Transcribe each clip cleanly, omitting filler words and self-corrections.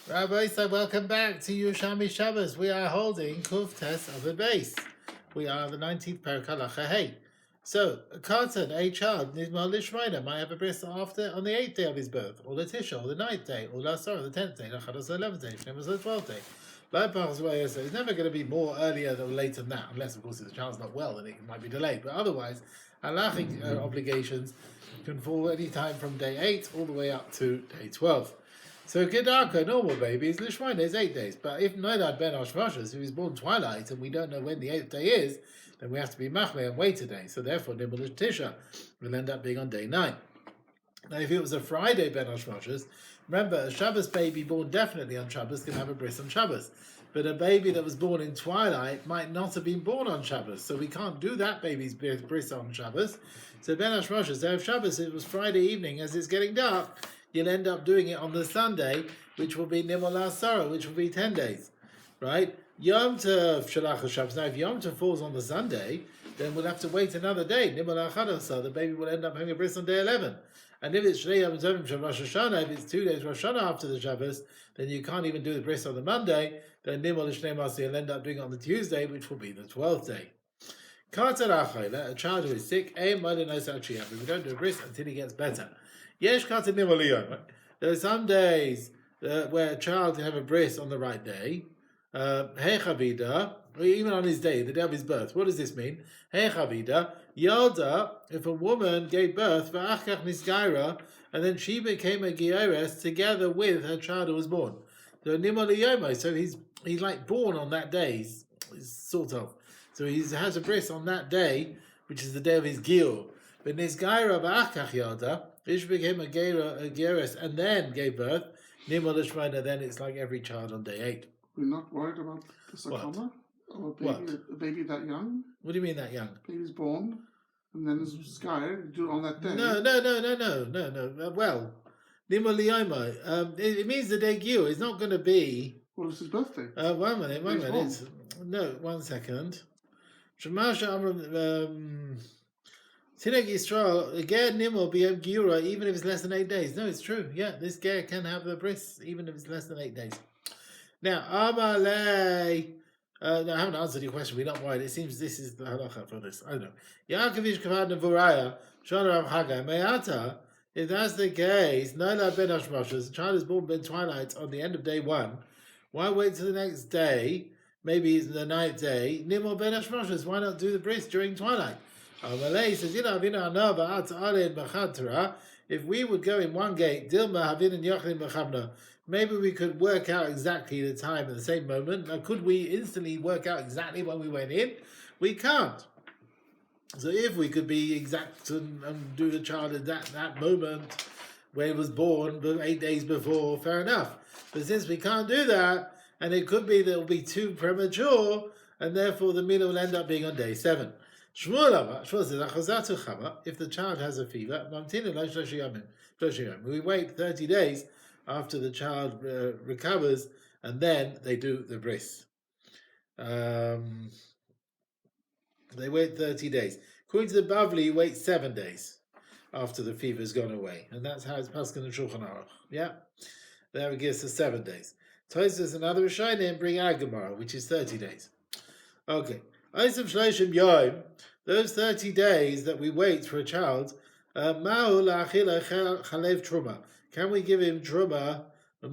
Rabbi, so welcome back to Yerushalmi Shabbos. We are holding Kuf Tes of the base. We are the 19th Perek Halacha Hey. So, a carton, a child, Nizmal Lishmaina, might have a bris after on the 8th day of his birth, or the Tisha, or the 9th day, or last on the 10th day, Lachados the 11th day, Shnemas the 12th day. So it's never going to be more earlier or later than that, unless, of course, if the child's not well, then it might be delayed. But otherwise, halachic obligations can fall any time from day 8 all the way up to day 12. So Kedaka, normal babies, Lishmaina is 8 days. But if Noilad Ben Hashmashas, who is born twilight, and we don't know when the 8th day is, then we have to be Machle and wait a day. So therefore, Nimbul Tisha will end up being on day 9. Now, if it was a Friday Ben Hashmashas, remember, a Shabbos baby born definitely on Shabbos can have a bris on Shabbos. But a baby that was born in twilight might not have been born on Shabbos. So we can't do that baby's bris on Shabbos. So Ben Hashmashas, so if Shabbos, it was Friday evening as it's getting dark, you'll end up doing it on the Sunday, which will be Nimol Asara, which will be 10 days, right? Yom Tov Shalach Shabbos. Now, if Yom Tov falls on the Sunday, then we'll have to wait another day. Nimol Achadasa, the baby will end up having a bris on day 11. And if it's Shnei Yom Tovim Shel Rosh Hashanah, if it's 2 days Rosh Hashanah after the Shabbos, then you can't even do the bris on the Monday. Then Nimol Shnei Masi, you'll end up doing it on the Tuesday, which will be the 12th day. A child who is sick, we don't do a bris until he gets better. There are some days where a child can have a bris on the right day. Even on his day, the day of his birth. What does this mean? Yalda, if a woman gave birth, and then she became a Gieres together with her child who was born. So he's like born on that day, sort of. So he has a bris on that day, which is the day of his Gil. But Nizgaira Ba'achach Yalda, if she became a Gieres and then gave birth, Nimol Lishmaina, then it's like every child on day 8. We're not worried about the sakana? Or a baby that young? What do you mean that young? Baby's born, and then there's sky, you do it on that day. No. Well, Nimol Liyoma, it means the day Gil is not going to be... Well, it's his birthday. One minute. One second. Shemasha Amram... Tinek Yisrael, again Nimel B'Yom Giura, even if it's less than 8 days. No, it's true. Yeah, this ger can have the bris, even if it's less than 8 days. Now, Amalei, no, I haven't answered your question. We're not worried. It seems this is the halacha for this. I don't know. Yaakovish Kavad Nevuraya, Shana Rav Hagai, Me'ata, if that's the case, Noila Ben Hashmashas, the child is born Ben Twilight on the end of day 1. Why wait till the next day? Maybe it's the 9th day. Nimel Ben Hashmashas, why not do the bris during twilight? Malay says, if we would go in one gate, maybe we could work out exactly the time at the same moment. Now, could we instantly work out exactly when we went in? We can't. So if we could be exact and do the child at that moment when it was born, 8 days before, fair enough. But since we can't do that, and it could be that it will be too premature, and therefore the milah will end up being on day 7. Shmuel says, if the child has a fever, we wait 30 days after the child recovers, and then they do the bris. They wait 30 days. According to the Bavli, you wait 7 days after the fever's gone away, and that's how it's Paskin and Shulchan Aruch. Yeah, there it gives us 7 days. Tosfos another Rishonim bring Agamara, which is 30 days. Okay. Those 30 days that we wait for a child, can we give him truma? Or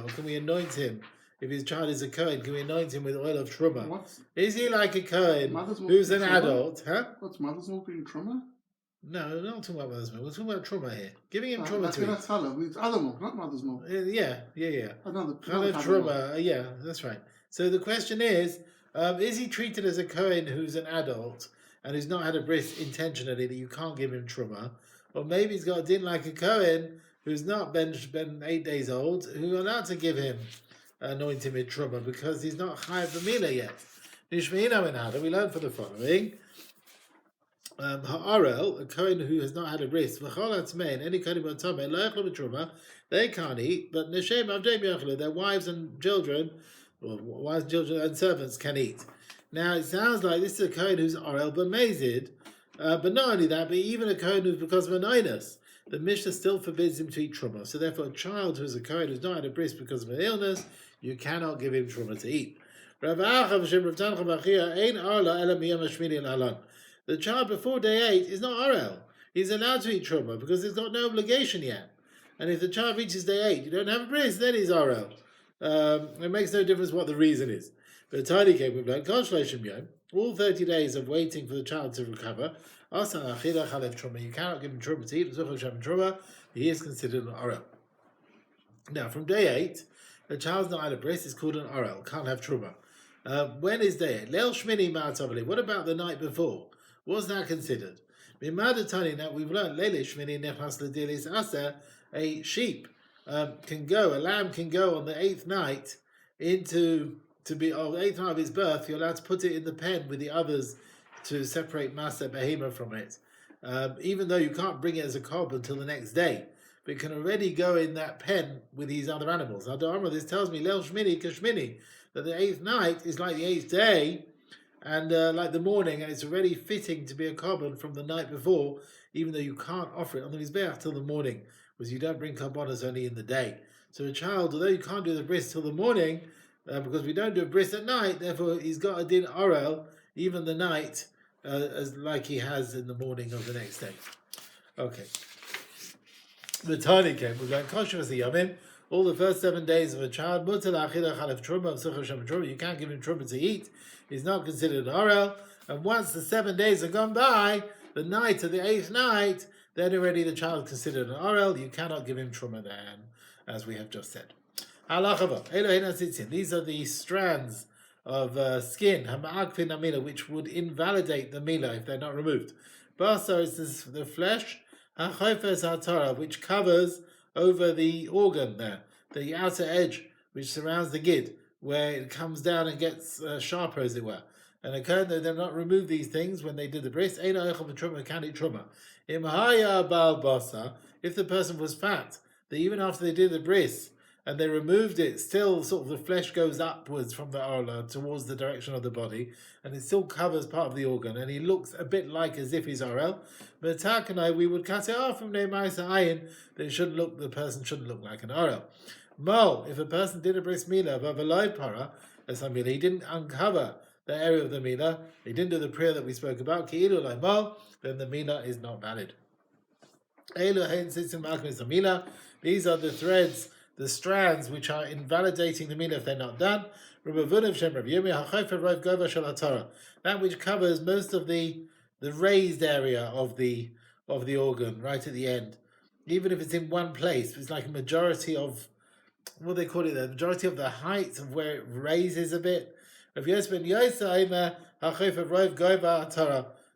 can we anoint him? If his child is a Cohen, can we anoint him with oil of truma? Is he like a Cohen who's an adult? Huh? What's mother's milk being truma? No, we're not talking about mother's milk. We're talking about truma here. Giving him truma to eat. That's halal. It's other milk, not mother's milk. Yeah. Another truma. Yeah, that's right. So the question is he treated as a Cohen who's an adult and who's not had a bris intentionally that you can't give him truma? Or maybe he's got a din like a Cohen who's not been 8 days old, who are allowed to give him, anoint him with truma because he's not chayav b'milah yet. Nishmeina min hada, we learn for the following. Ha'arel, a Cohen who has not had a bris, v'chol atzmein, any Kohen b'tomei, lo yachlo b'truma, they can't eat, but neshem avdei b'yachlo, their wives and children, or wives, children, and servants can eat. Now it sounds like this is a Kohen who's Arel b'mezid, but not only that, but even a Kohen who's because of an onus. the Mishnah still forbids him to eat truma. So therefore, a child who is a Kohen who's not had a bris because of an illness, you cannot give him truma to eat. The child before day 8 is not orel. He's allowed to eat truma because he's got no obligation yet. And if the child reaches day 8, you don't have a bris, then he's orel. It makes no difference what the reason is. But tiny came with Kol Haloshon, all 30 days of waiting for the child to recover. You cannot give him truma to eat. He is considered an orel. Now, from day 8, the child's not had a bris, it's called an orel. Can't have truma. When is day 8? Leil Shmini Ma'atovali. What about the night before? What's that considered? That we've learned Leil Shmini Nechnas L'Dilis Asa. A sheep can go, a lamb can go on the 8th night the 8th night of his birth. You're allowed to put it in the pen with the others to separate Maser Behema from it, even though you can't bring it as a cob until the next day. But it can already go in that pen with these other animals. Now, this tells me Leil Shmini Kashmini, that the 8th night is like the 8th day, and like the morning, and it's already fitting to be a carbon from the night before, even though you can't offer it on the Mizbeach till the morning, because you don't bring carbonas only in the day. So a child, although you can't do the bris till the morning, because we don't do a bris at night, therefore he's got a din orel, even the night, as like he has in the morning of the next day. Okay. The Tani came, we're going kosher as a yamin. All the first 7 days of a child, you can't give him truma to eat. He's not considered an orel. And once the 7 days are gone by, the night of the 8th night, then already the child is considered an orel. You cannot give him truma then, as we have just said. These are the strands of skin, which would invalidate the milah if they're not removed. Basar is the flesh, which covers over the organ there, the outer edge which surrounds the gid, where it comes down and gets sharper, as it were. And a Kohen, they did not remove these things when they did the bris. Can eat truma. If the person was fat, that even after they did the bris and they removed it, still sort of the flesh goes upwards from the orla towards the direction of the body, and it still covers part of the organ, and he looks a bit like as if he's orel. But Takanai, we would cut it off from Neimaisa Ayin, that the person shouldn't look like an orel. Mo, if a person did a bris milah, but v'loy para, he didn't uncover the area of the milah, he didn't do the prayer that we spoke about, ki'ilu like mo, then the milah is not valid. These are the threads, the strands which are invalidating the milah if they're not done. That which covers most of the raised area of the organ right at the end, even if it's in one place, it's like a majority of what they call it, the majority of the height of where it raises a bit.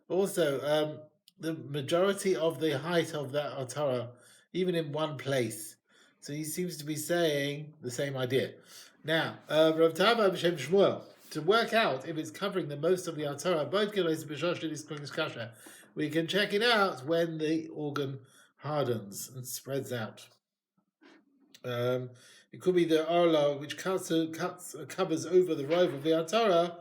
Also, the majority of the height of that atara, even in one place. So he seems to be saying the same idea. Now, Rav Tava b'Shem Shmuel, to work out if it's covering the most of the atara, we can check it out when the organ hardens and spreads out. It could be the orla which covers over the rove of the atara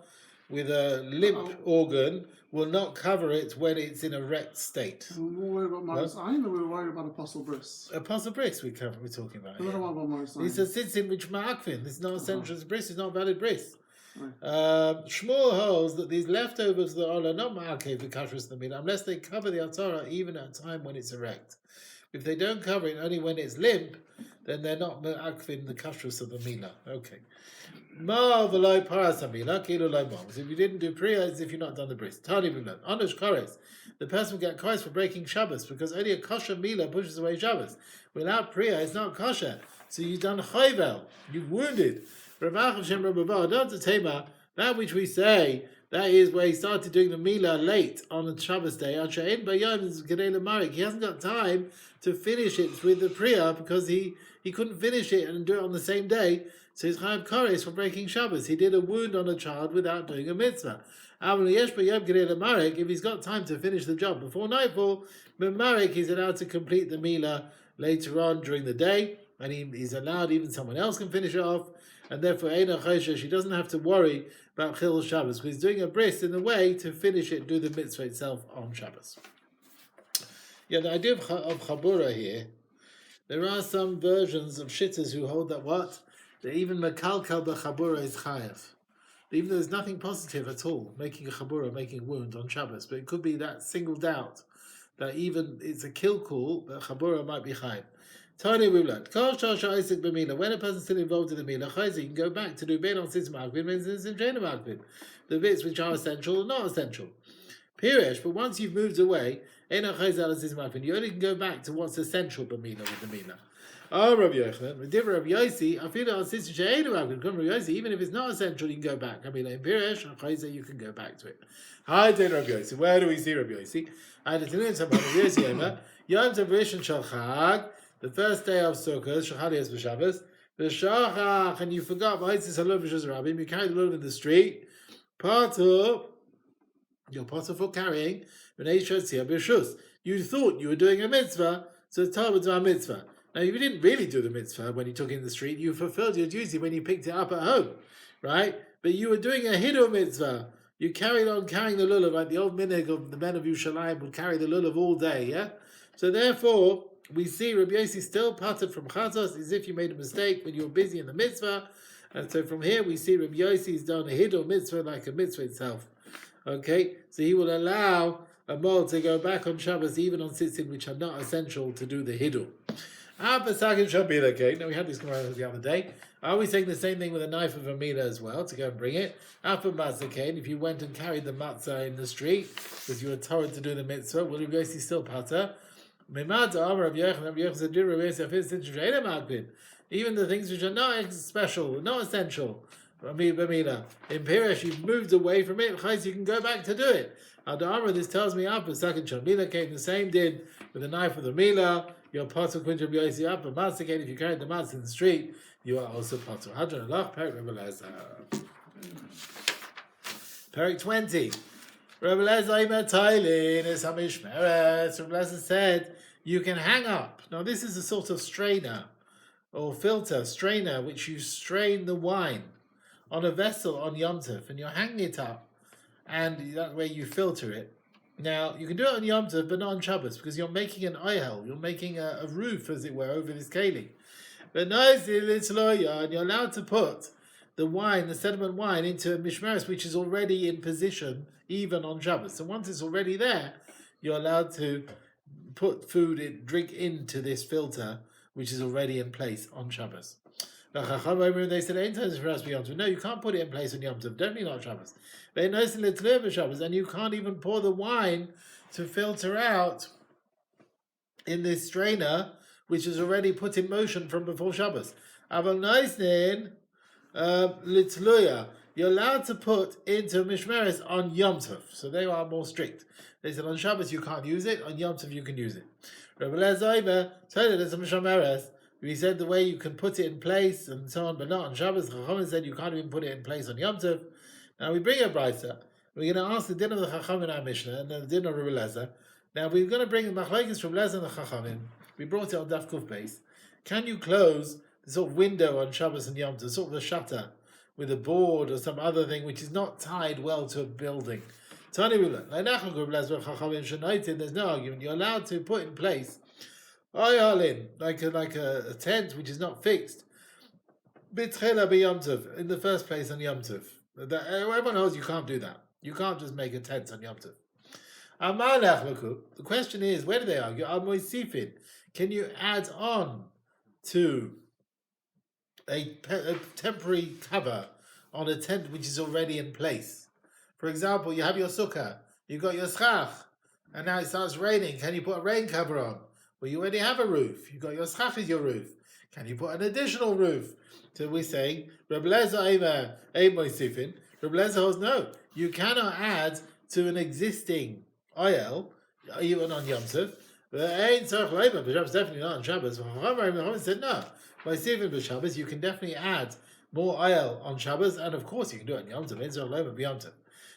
with a limp organ, will not cover it when it's in a erect state. We're worried about Maris Ayin, or we're worried about Apostle Bris? Apostle Bris we're talking about. What about Maris Ayin? He says sits in which ma'akvin. It's not essential bris. It's not valid bris. Right. Shmuel holds that these leftovers that are not ma'akev v'kashrus l'milah unless they cover the atara even at a time when it's erect. If they don't cover it only when it's limp, then they're not ma'akvin the kashrus of the milah. Okay. Ma v'loi paras hamilah kilu lo ma. So if you didn't do priya, as if you've not done the bris. Tani b'mlon. Onush kores. The person will get kores for breaking Shabbos because only a kosher milah pushes away Shabbos. Without priya, it's not kosher. So you've done chayvel. You've wounded. That which we say, that is where he started doing the milah late on the Shabbos day. He hasn't got time to finish it with the priya because he couldn't finish it and do it on the same day. So he's chayav kores for breaking Shabbos. He did a wound on a child without doing a mitzvah. If he's got time to finish the job before nightfall, he's allowed to complete the milah later on during the day, and he's allowed, even someone else can finish it off, and therefore Eina Choshesh, he doesn't have to worry about Chil Shabbos, because he's doing a bris in the way to finish it, do the mitzvah itself on Shabbos. Yeah, the idea of Chabura here, there are some versions of Shittas who hold that what? That even Mekalkal B'Chabura is Chayav. Even though there's nothing positive at all, making a Chabura, making a wound on Shabbos, but it could be that single doubt that even it's a kill call, but Chabura might be Chayav. Tiny we learned. When a person's still involved in the Mila, you can go back to do Ben on Sis Magvin, Ben Sis Magvin. The bits which are essential or not essential. Pirish, but once you've moved away, you only can go back to what's essential B'Mila with the Mila. Oh, Rabbi Yochanan, with different Rabbi Yossi, I feel on Sis Rabbi Yossi, even if it's not essential, you can go back. I mean, in Pirish, you can go back to it. Hi, then Rabbi Yossi. Where do we see Rabbi Yossi? I had to learn something Rabbi Yossi over. Yom Tov Rishon Shel Chag, the first day of Sukkot, Shachalias B'Shabbos, B'Shachach, and you forgot V'Yitzis Halov B'Shuz Rabbim, you carried the lulav in the street, Partu, you're part for carrying, you thought you were doing a mitzvah, so it's Talmud to a mitzvah. Now, you didn't really do the mitzvah when you took it in the street, you fulfilled your duty when you picked it up at home, right? But you were doing a hidur mitzvah. You carried on carrying the lulav, like the old minhag of the men of Yerushalmi would carry the lulav all day, yeah? So therefore, we see Rabbi Yossi still parted from Chatos as if you made a mistake when you were busy in the mitzvah. And so from here we see Rabbi Yossi's done a hidur mitzvah like a mitzvah itself. Okay, so he will allow a mol to go back on Shabbos even on tzitzit which are not essential to do the hidur. Now we had this conversation the other day. Are we saying the same thing with a knife of a milah as well to go and bring it? If you went and carried the matzah in the street because you were told to do the mitzvah, will Rabbi Yossi still pater? Even the things which are not special, not essential. In Pirish, you've moved away from it, you can go back to do it. This tells me up, Mila came the same did with the knife of the Mila, you're part of Quinta B'Yosi up, and Matzah, if you carried the matzah in the street, you are also part of Hadron Allah, Perik 20. Rabbi Lezer said, you can hang up. Now this is a sort of strainer, or filter, strainer, which you strain the wine on a vessel on Yom Tov, and you're hanging it up, and that way you filter it. Now, you can do it on Yom Tov, but not on Shabbos, because you're making an oyel, you're making a roof, as it were, over this keli. But and you're allowed to put the wine, the sediment wine, into a mishmeres, which is already in position, even on Shabbos. So once it's already there, you're allowed to put food, drink into this filter, which is already in place on Shabbos. They said, no, you can't put it in place on Yom Tov, definitely not Shabbos. And you can't even pour the wine to filter out in this strainer, which is already put in motion from before Shabbos. You're allowed to put into mishmeres on Yom Tov, so they are more strict. They said on Shabbos you can't use it, on Yom Tov you can use it. Rabbi Lezer told it as a mishmeres. We said the way you can put it in place and so on, but not on Shabbos. Chachamim said you can't even put it in place on Yom Tov. Now we bring a brayta. We're going to ask the din of the Chachamim in our Mishnah and then the din of Rabbi Lezer. Now we're going to bring the machlokes from Lezer and the Chachamim. We brought it on Daf Kuf base. Can you close the sort of window on Shabbos and Yom Tov, sort of a shutter with a board or some other thing which is not tied well to a building? There's no argument. You're allowed to put in place like a tent which is not fixed. In the first place on Yom Tov. Everyone knows you can't do that. You can't just make a tent on Yom Tov. The question is, where do they argue? Can you add on to a temporary cover on a tent which is already in place? For example, you have your sukkah, you got your schach, and now it starts raining. Can you put a rain cover on? Well, you already have a roof. You got your schach as your roof. Can you put an additional roof? So we're saying, Rabbi Lezer holds no. You cannot add to an existing oyel, even on Yom Tov. But definitely not on Shabbos. Chachamim said no. By Sifin b'Shabbos, you can definitely add more oil on Shabbos, and of course you can do it on Yom Tov.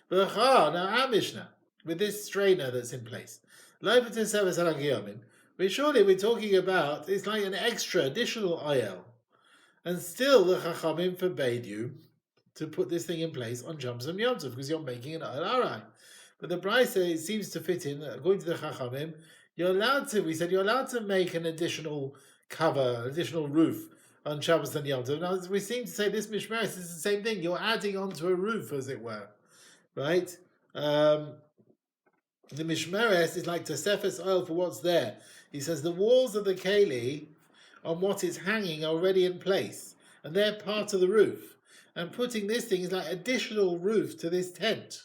But now our Mishnah, with this strainer that's in place, surely we're talking about, it's like an extra, additional oil. And still the Chachamim forbade you to put this thing in place on Shabbos and Yom Tov because you're making an oil arai. But the Brisa seems to fit in, according to the Chachamim, you're allowed to. We said you're allowed to make an additional cover, additional roof on Shabbos and Yom Tov. Now we seem to say this mishmeres is the same thing. You're adding onto a roof, as it were, right? The mishmeres is like tosefes oil for what's there. He says the walls of the keli on what is hanging are already in place, and they're part of the roof. And putting this thing is like additional roof to this tent.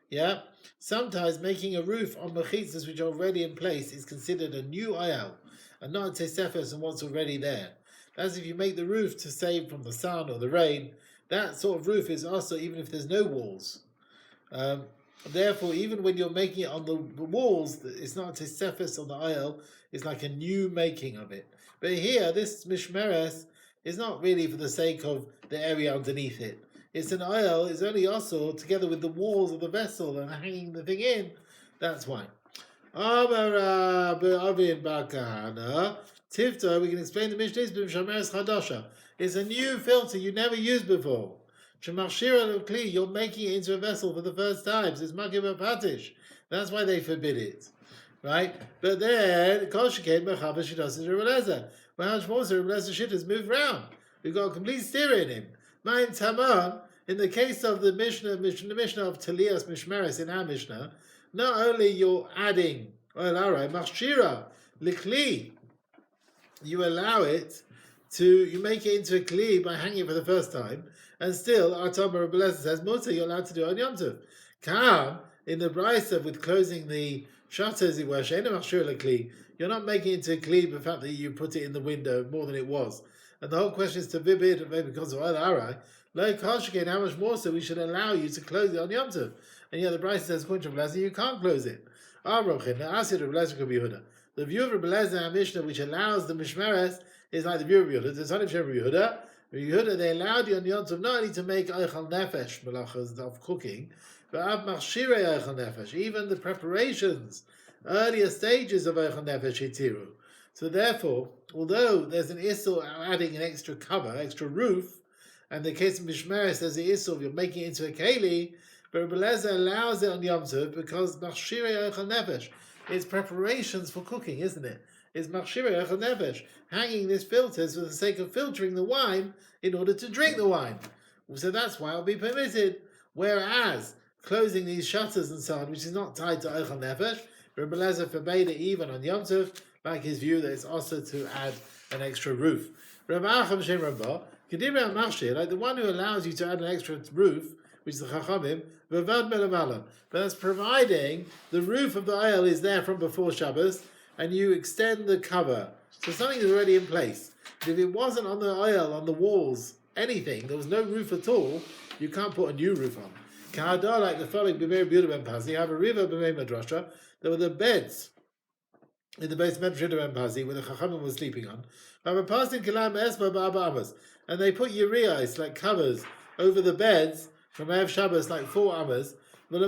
Yeah. Sometimes making a roof on mechitzas which are already in place is considered a new ayal, and not a tesefes on what's already there. As if you make the roof to save from the sun or the rain, that sort of roof is also even if there's no walls. Therefore, even when you're making it on the walls, it's not a tesefes on the ayal, it's like a new making of it. But here, this mishmeres is not really for the sake of the area underneath it. It's an oil, it's only also together with the walls of the vessel and hanging the thing in. That's why. Tifta, we can explain the Mishnah. It's a new filter you never used before. You're making it into a vessel for the first time. It's makib patish. That's why they forbid it. Right? But then, Kol Sheken Mechaber Shidas Rebelezer. When Hashmos Rebelezer shit has moved around. We've got a complete steer in him. Ma'im Taman, in the case of the Mishnah of Talias Mishmeres in our Mishnah, not only you're adding Machshira, Likli, you allow it to, you make it into a Kli by hanging it for the first time, and still, our Talmud Rebelezer says, Mutter, you're allowed to do it on Yom Tov. Kam, in the Brisa with closing the shutters, it were Sheina Machshira Likli, you're not making it into a Kli by the fact that you put it in the window more than it was. And the whole question is to vibid, and maybe because of Arai, like Hashkin, how much more so we should allow you to close it on Yom Tov. And yet the Bryce says, you can't close it. The view of Rebbe Lezer and Mishnah, which allows the Mishmeres, is like the view of Yehuda. The son of Yehuda, they allowed you on Yom Tov not only to make Eichel Nefesh, malachas of cooking, but Av Machshirei Eichel Nefesh, even the preparations, earlier stages of Eichel Nefesh Hitiru. So therefore, although there's an issur adding an extra cover, extra roof, and the case of Mishmeres there's the issur of you're making it into a keli, but Rebbe Lezer allows it on Yom Tov because Machshirei Eichel Nefesh is preparations for cooking, isn't it? It's Machshirei Eichel Nefesh, hanging these filters for the sake of filtering the wine in order to drink the wine. So that's why it'll be permitted. Whereas closing these shutters and so on, which is not tied to Eichel Nefesh, Rebbe Lezer forbade it even on Yom Tov, like his view that it's also to add an extra roof. Rav Acham Shem Rabbah, Kedibra Machshir, like the one who allows you to add an extra roof, which is the Chachamim, Vavad Melavalam. But that's providing the roof of the oil is there from before Shabbos, and you extend the cover. So something is already in place. But if it wasn't on the oil, on the walls, anything, there was no roof at all, you can't put a new roof on. Kahadar, like the following, B'meir B'yudah Ben Pazi, have a river B'meir Madrasha, there were the beds in the basement of Ben Pazi, where the Chachamim was sleeping on. And they put urias, like covers, over the beds from Erev Shabbos, like 4 amas. And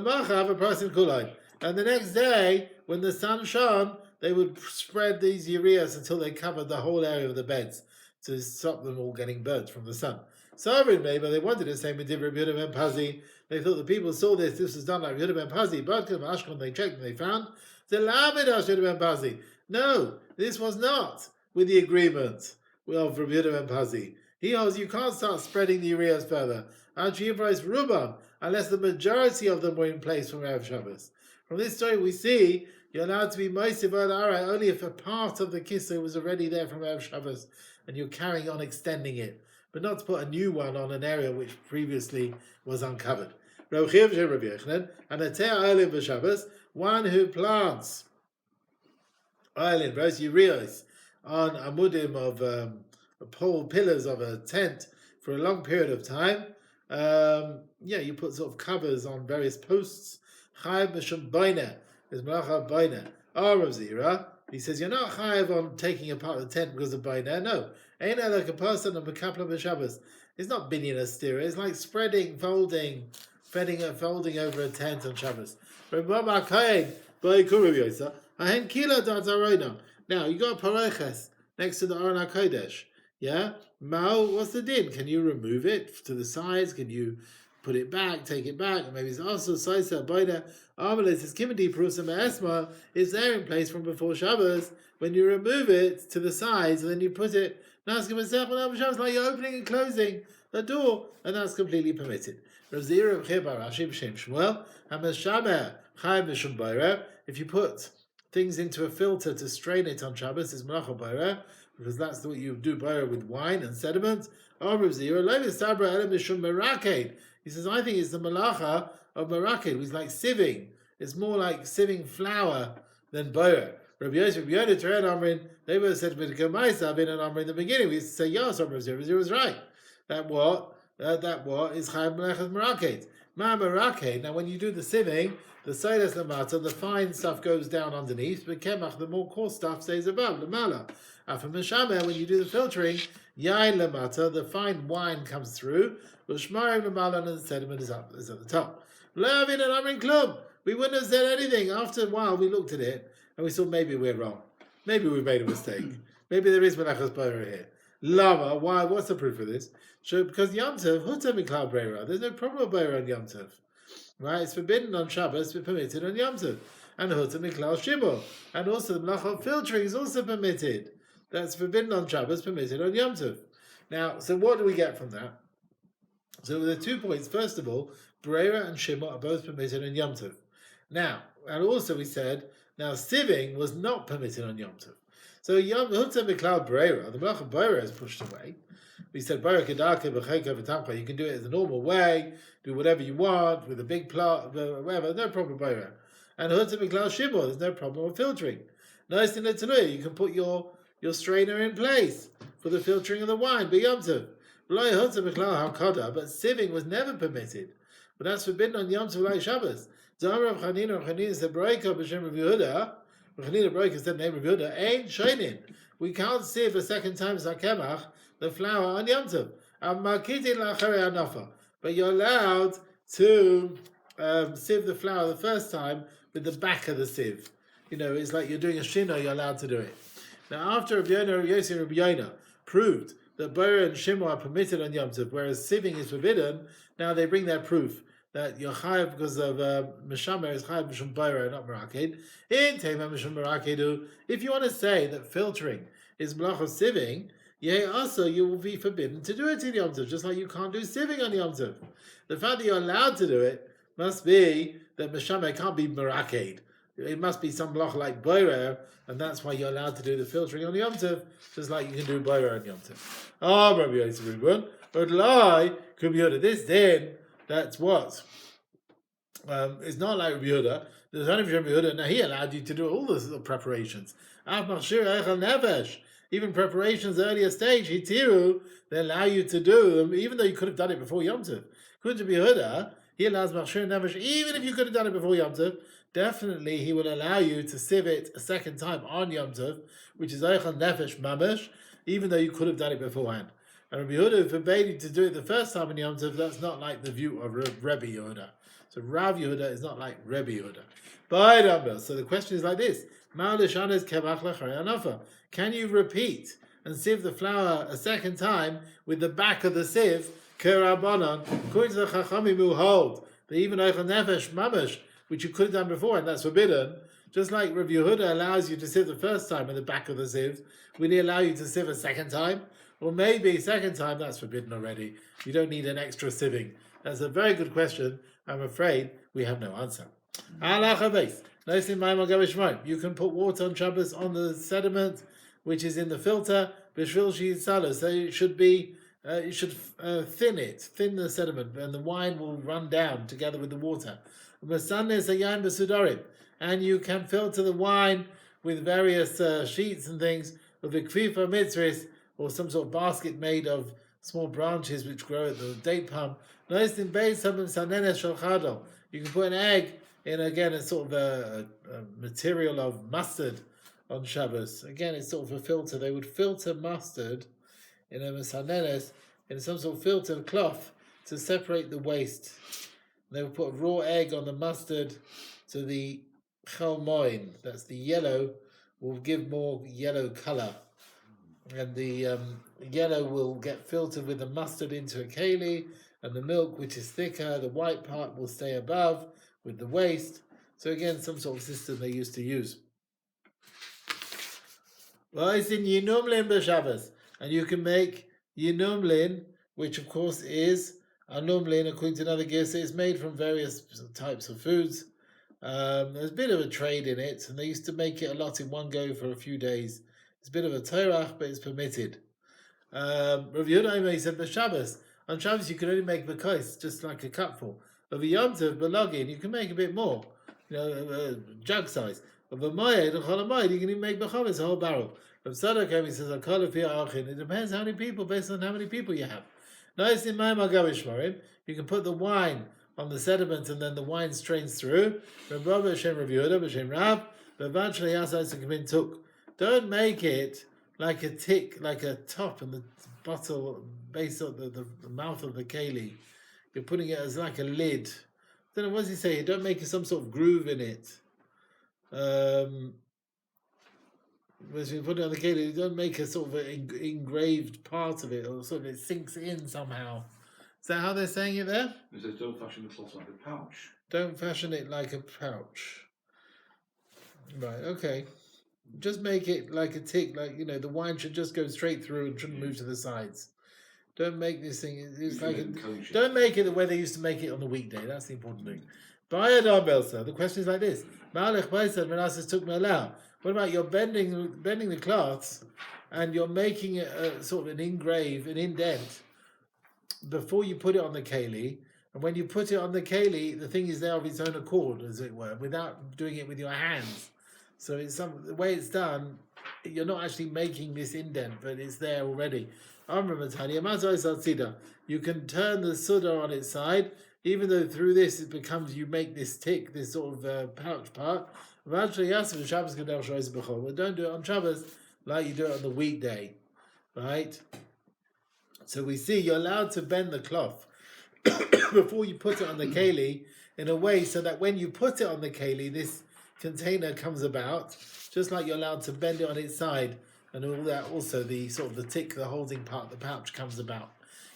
the next day, when the sun shone, they would spread these urias until they covered the whole area of the beds to stop them all getting burnt from the sun. Sovereign maybe they wanted the same with Rabbi Yehuda ben Pazi. They thought the people saw this was done like Yehuda ben Pazi. But Ashkelon, they checked and they found the Lavidash Yehuda ben Pazi. No, this was not with the agreement of Rabbi Yehuda ben Pazi. He holds you can't start spreading the urias further. Ruban, unless the majority of them were in place from Erev Shabbos. From this story we see you're allowed to be Moisiv Arai only if a part of the Kisser was already there from Erev Shabbos and you're carrying on extending it, but not to put a new one on an area which previously was uncovered. And a Shabbos, one who plants oilin, right? You realize on amudim of pole pillars of a tent for a long period of time. You put sort of covers on various posts. Chayav b'shum boina is malacha boina. Rav Zira, he says you're not chayav on taking apart the tent because of boina. No, ain't like a person of a couple of Shabbos. It's not binyan astira. It's like spreading, folding over a tent on Shabbos. Now you got paroches next to the Aron HaKodesh. Yeah, Mao, what's the din? Can you remove it to the sides? Can you put it back, take it back, or maybe it's also Saisa Boida. Amalis is Kimadi Prusa Esma is there in place from before Shabbos. When you remove it to the sides and then you put it, like you're opening and closing the door, and that's completely permitted. If you put things into a filter to strain it on Shabbos, is Malacha Baira, because that's what you do Baira with wine and sediment. He says, I think it's the Malacha of Marakid, which is like sieving. It's more like sieving flour than Baira. Rabbi Yosef, Rabbi Yoda, Tered Amrin, they both said with Gamaisa bin and Amrin in the beginning. We used to say Yas Rabbi Zero was right. That what is Chayv Melechas Marakid. Ma Marakid. Now when you do the sieving, the Seidas Lamata, the fine stuff goes down underneath, but Kemach, the more coarse stuff, stays above, Lamala. After Meshamer, when you do the filtering, Yain Lamata, the fine wine comes through, Ushmarim Lamala, and the sediment is at the top. Lavin and Amrin Klub. We wouldn't have said anything. After a while, we looked at it, and we saw maybe we're wrong. Maybe we made a mistake. Maybe there is Melechas Baira here. Lama, why? What's the proof of this? So, because Yom Tov, Huta Mikal Breira, there's no problem with Baira on Yom Tov. Right? It's forbidden on Shabbos, but permitted on Yom Tov. And Huta Mikal Shimur. And also the Melach of filtering is also permitted. That's forbidden on Shabbos, permitted on Yom Tov. Now, so what do we get from that? So there are 2 points. First of all, Breira and Shimur are both permitted on Yom Tov. Now, and also we said, now sieving was not permitted on Yom Tov. So Yom Huta Miklal Breira, the Melach of Breira is pushed away. We said Breira Kedaka B'Cheka V'Tamcha. You can do it the normal way, do whatever you want with a big plot, whatever. No problem with Breira. And Huta Miklal Shimur, there's no problem with filtering. Nice in the Tanuya, you can put your strainer in place for the filtering of the wine. But Yom Tov, L'Oy Huta Miklal Hakada, but sieving was never permitted. But that's forbidden on Yom Tov like Shabbos. Zahar Rav Chanina said Breika b'Shem Rav Yehuda. Rav Chanina Breika said name Rav Yehuda. Ain't shoinin. We can't sieve a second time zakemach, the flour on Yom Tov. Makitin la'acharei hanafa. But you're allowed to sieve the flour the first time with the back of the sieve. You know, it's like you're doing a shino. You're allowed to do it. Now, after Rabbi Yonah, Rabbi Yossi, and Rabbi Yonah proved that Baira and Shimur are permitted on Yom Tov, whereas sieving is forbidden, now they bring their proof that you're chayav because of Meshamer is chayav mishum Baira, not Merakid. In Tema mishum Merakidu, if you want to say that filtering is malach of sieving, also you will be forbidden to do it in Yom Tov, just like you can't do sieving on Yom Tov. The fact that you're allowed to do it must be that Meshamer can't be Merakid. It must be some bloch like Baira, and that's why you're allowed to do the filtering on Yom Tov, just like you can do Baira on Yom Tov. Rabbi Yosef, but lie could be this then. That's what. It's not like Rabbi Yehuda. There's only Rabbi Yehuda. Now he allowed you to do all the preparations. Even preparations earlier stage, hitiru, they allow you to do them, even though you could have done it before Yom Tov. Couldn't Rabbi Yehuda, he allows machshir nefesh, even if you could have done it before Yom Tov, definitely he will allow you to sieve it a second time on Yom Tov, which is eichel nefesh mamash, even though you could have done it beforehand. And Rabbi Yehuda forbade you to do it the first time in Yom Tov. That's not like the view of Rebbe Yehuda. So Rav Yehuda is not like Rebbe Yehuda. So the question is like this: can you repeat and sieve the flour a second time with the back of the sieve? According to the Chachamim who hold that even Eichel Nefesh Mamash, which you could have done before, and that's forbidden. Just like Rabbi Yehuda allows you to sieve the first time in the back of the sieve, will he allow you to sieve a second time? Or maybe second time, that's forbidden already. You don't need an extra sieving. That's a very good question. I'm afraid we have no answer. You can put water on Shabbos on the sediment, which is in the filter. So it should be, you should thin the sediment, and the wine will run down together with the water. And you can filter the wine with various sheets and things of the kfifa mitzvahs, or some sort of basket made of small branches which grow at the date palm. You can put an egg in, again, a sort of a material of mustard on Shabbos. Again, it's sort of a filter. They would filter mustard in a mesanenes, in some sort of filtered cloth to separate the waste. They would put a raw egg on the mustard, so the chalmoin, that's the yellow, will give more yellow color. and the yellow will get filtered with the mustard into a keli, and the milk, which is thicker, the white part will stay above with the waste. So again, some sort of system they used to use. And you can make yinumlin, which of course is anumlin, according to another girsa, is made from various types of foods. There's a bit of a trade in it, and they used to make it a lot in one go for a few days. It's a bit of a torach, but it's permitted. Rav Yehuda said Shabbos. On Shabbos you can only make bekos, just like a cupful. Of a Yom Tov, belogin, you can make a bit more, jug size. Of a moed, a chol moed, you can even make bechavis, a whole barrel. Rav Sadok came, he says, it depends how many people, based on how many people you have. Nice in my magavish you can put the wine on the sediment and then the wine strains through. Don't make it like a tick, like a top and the bottle base of the mouth of the keli. You're putting it as like a lid. I don't know, what does he say? Don't make some sort of groove in it. When you put it on the keli, you don't make a sort of engraved part of it, or sort of it sinks in somehow. Is that how they're saying it there? It says don't fashion the cloth like a pouch. Don't fashion it like a pouch. Right, okay. Just make it like a tick, like, the wine should just go straight through and shouldn't move to the sides. Don't make this thing, don't make it the way they used to make it on the weekday. That's the important thing. The question is like this. What about you're bending the cloths and you're making it a sort of an indent before you put it on the keli, and when you put it on the keli, the thing is there of its own accord, as it were, without doing it with your hands. So the way it's done, you're not actually making this indent, but it's there already. You can turn the suda on its side, even though through this you make this tick, this sort of pouch part. But don't do it on Shabbos like you do it on the weekday, right? So we see you're allowed to bend the cloth before you put it on the keli in a way so that when you put it on the keli, this container comes about, just like you're allowed to bend it on its side, and all that. Also, the sort of the tick, the holding part, the pouch comes about.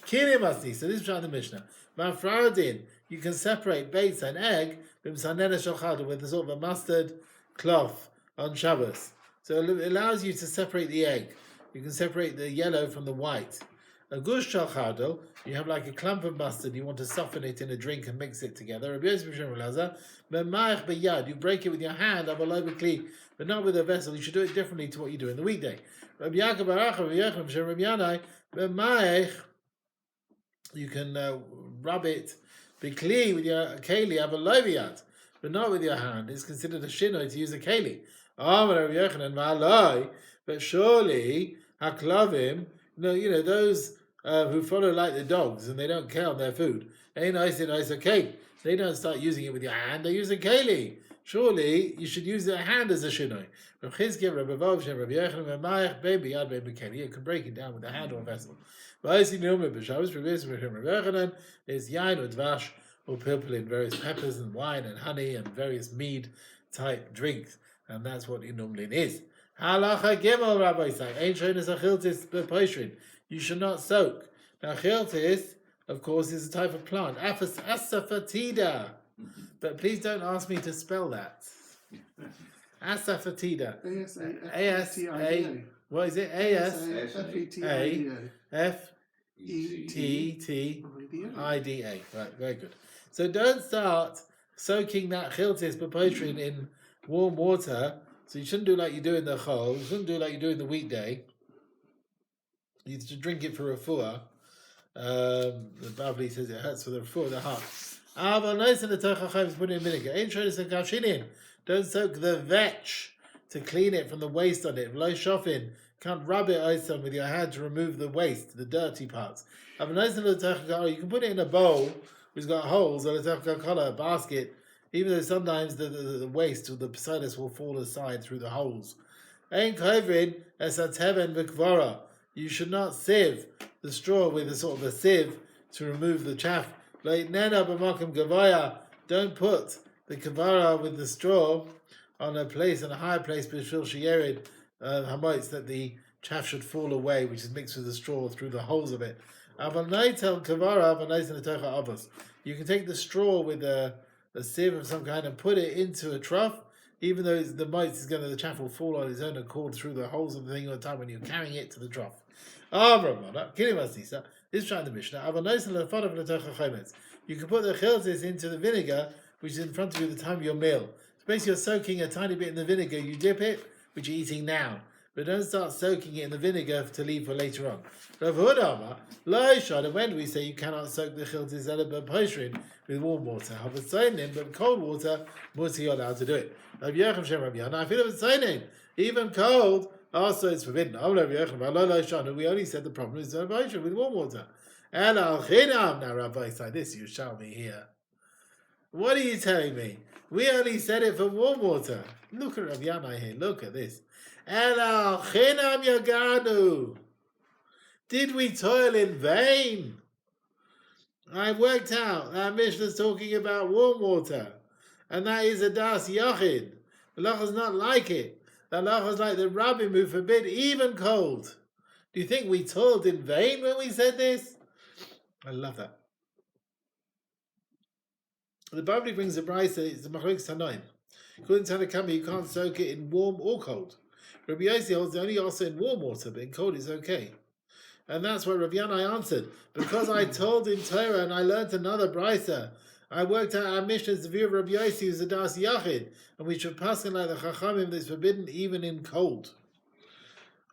Kirimasi. So this is from the Mishnah. Mafradin. You can separate baits and egg with the sort of a mustard cloth on Shabbos. So it allows you to separate the egg. You can separate the yellow from the white. A gush shalchado, you have like a clump of mustard, you want to soften it in a drink and mix it together. You break it with your hand, but not with a vessel. You should do it differently to what you do in the weekday. You can rub it with your keli, but not with your hand. It's considered a shinoi to use a keli. But surely, haklavim, those who follow like the dogs and they don't care on their food, they don't start using it with your hand, they use a keli. Surely you should use their hand as a shinoi. You can break it down with a hand or a vessel. Is yain or dvash or pilpulin, various peppers and wine and honey and various mead type drinks, and that's what inumlin is. Halacha gimel, Rabbi say, ain't shown as a chiltis bepoishrin. You should not soak. Now chiltis, of course, is a type of plant. Asafatida. But please don't ask me to spell that. Asafatida. A-S-A. What is it? A-S-A-F-E-T-T-I-D-A. Right, very good. So don't start soaking that chiltis bepoishrin in warm water. So you shouldn't do like you do in the chol. You shouldn't do like you do in the weekday. You should drink it for refuah. The Babli says it hurts for the refuah of the heart. Put in vinegar. Don't soak the vetch to clean it from the waste on it. Lo shofin. Can't rub it with your hand to remove the waste, the dirty parts. You can put it in a bowl which got holes, or a basket, even though sometimes the waste or the pseudus will fall aside through the holes. You should not sieve the straw with a sort of a sieve to remove the chaff. Don't put the kavara with the straw on a higher place, that the chaff should fall away, which is mixed with the straw through the holes of it. You can take the straw with a sieve of some kind and put it into a trough, even though the chaff will fall on its own accord through the holes of the thing all the time when you're carrying it to the trough. This is trying the Mishnah. You can put the chiltis into the vinegar, which is in front of you at the time of your meal. So basically, you're soaking a tiny bit in the vinegar. You dip it, which you're eating now, but don't start soaking it in the vinegar to leave for later on. Rav Hudama, and when do we say you cannot soak the chiltis with warm water? But cold water, you're allowed to do it. I feel it's even cold. Also, it's forbidden. We only said the problem is with warm water. Now, Rabbi, say this, Yerushalmi here. What are you telling me? We only said it for warm water. Look at Rav Yana here. Look at this. Did we toil in vain? I worked out that Mishnah's talking about warm water, and that is a das yachid. The halacha is not like it. The halacha is like the rabbim who forbid even cold. Do you think we toiled in vain when we said this? I love that. The Bible brings a brayso. It's the machlokes tanoim. According to Tanakama, you can't soak it in warm or cold. Rabbi Yossi holds only also in warm water, but in cold it's okay. And that's what Rav Yanai answered. Because I told in Torah and I learned another brayso, I worked out our Mishnah's view of Rabbi Yossi who's a das yachid, and we should pass like the chachamim that's forbidden even in cold.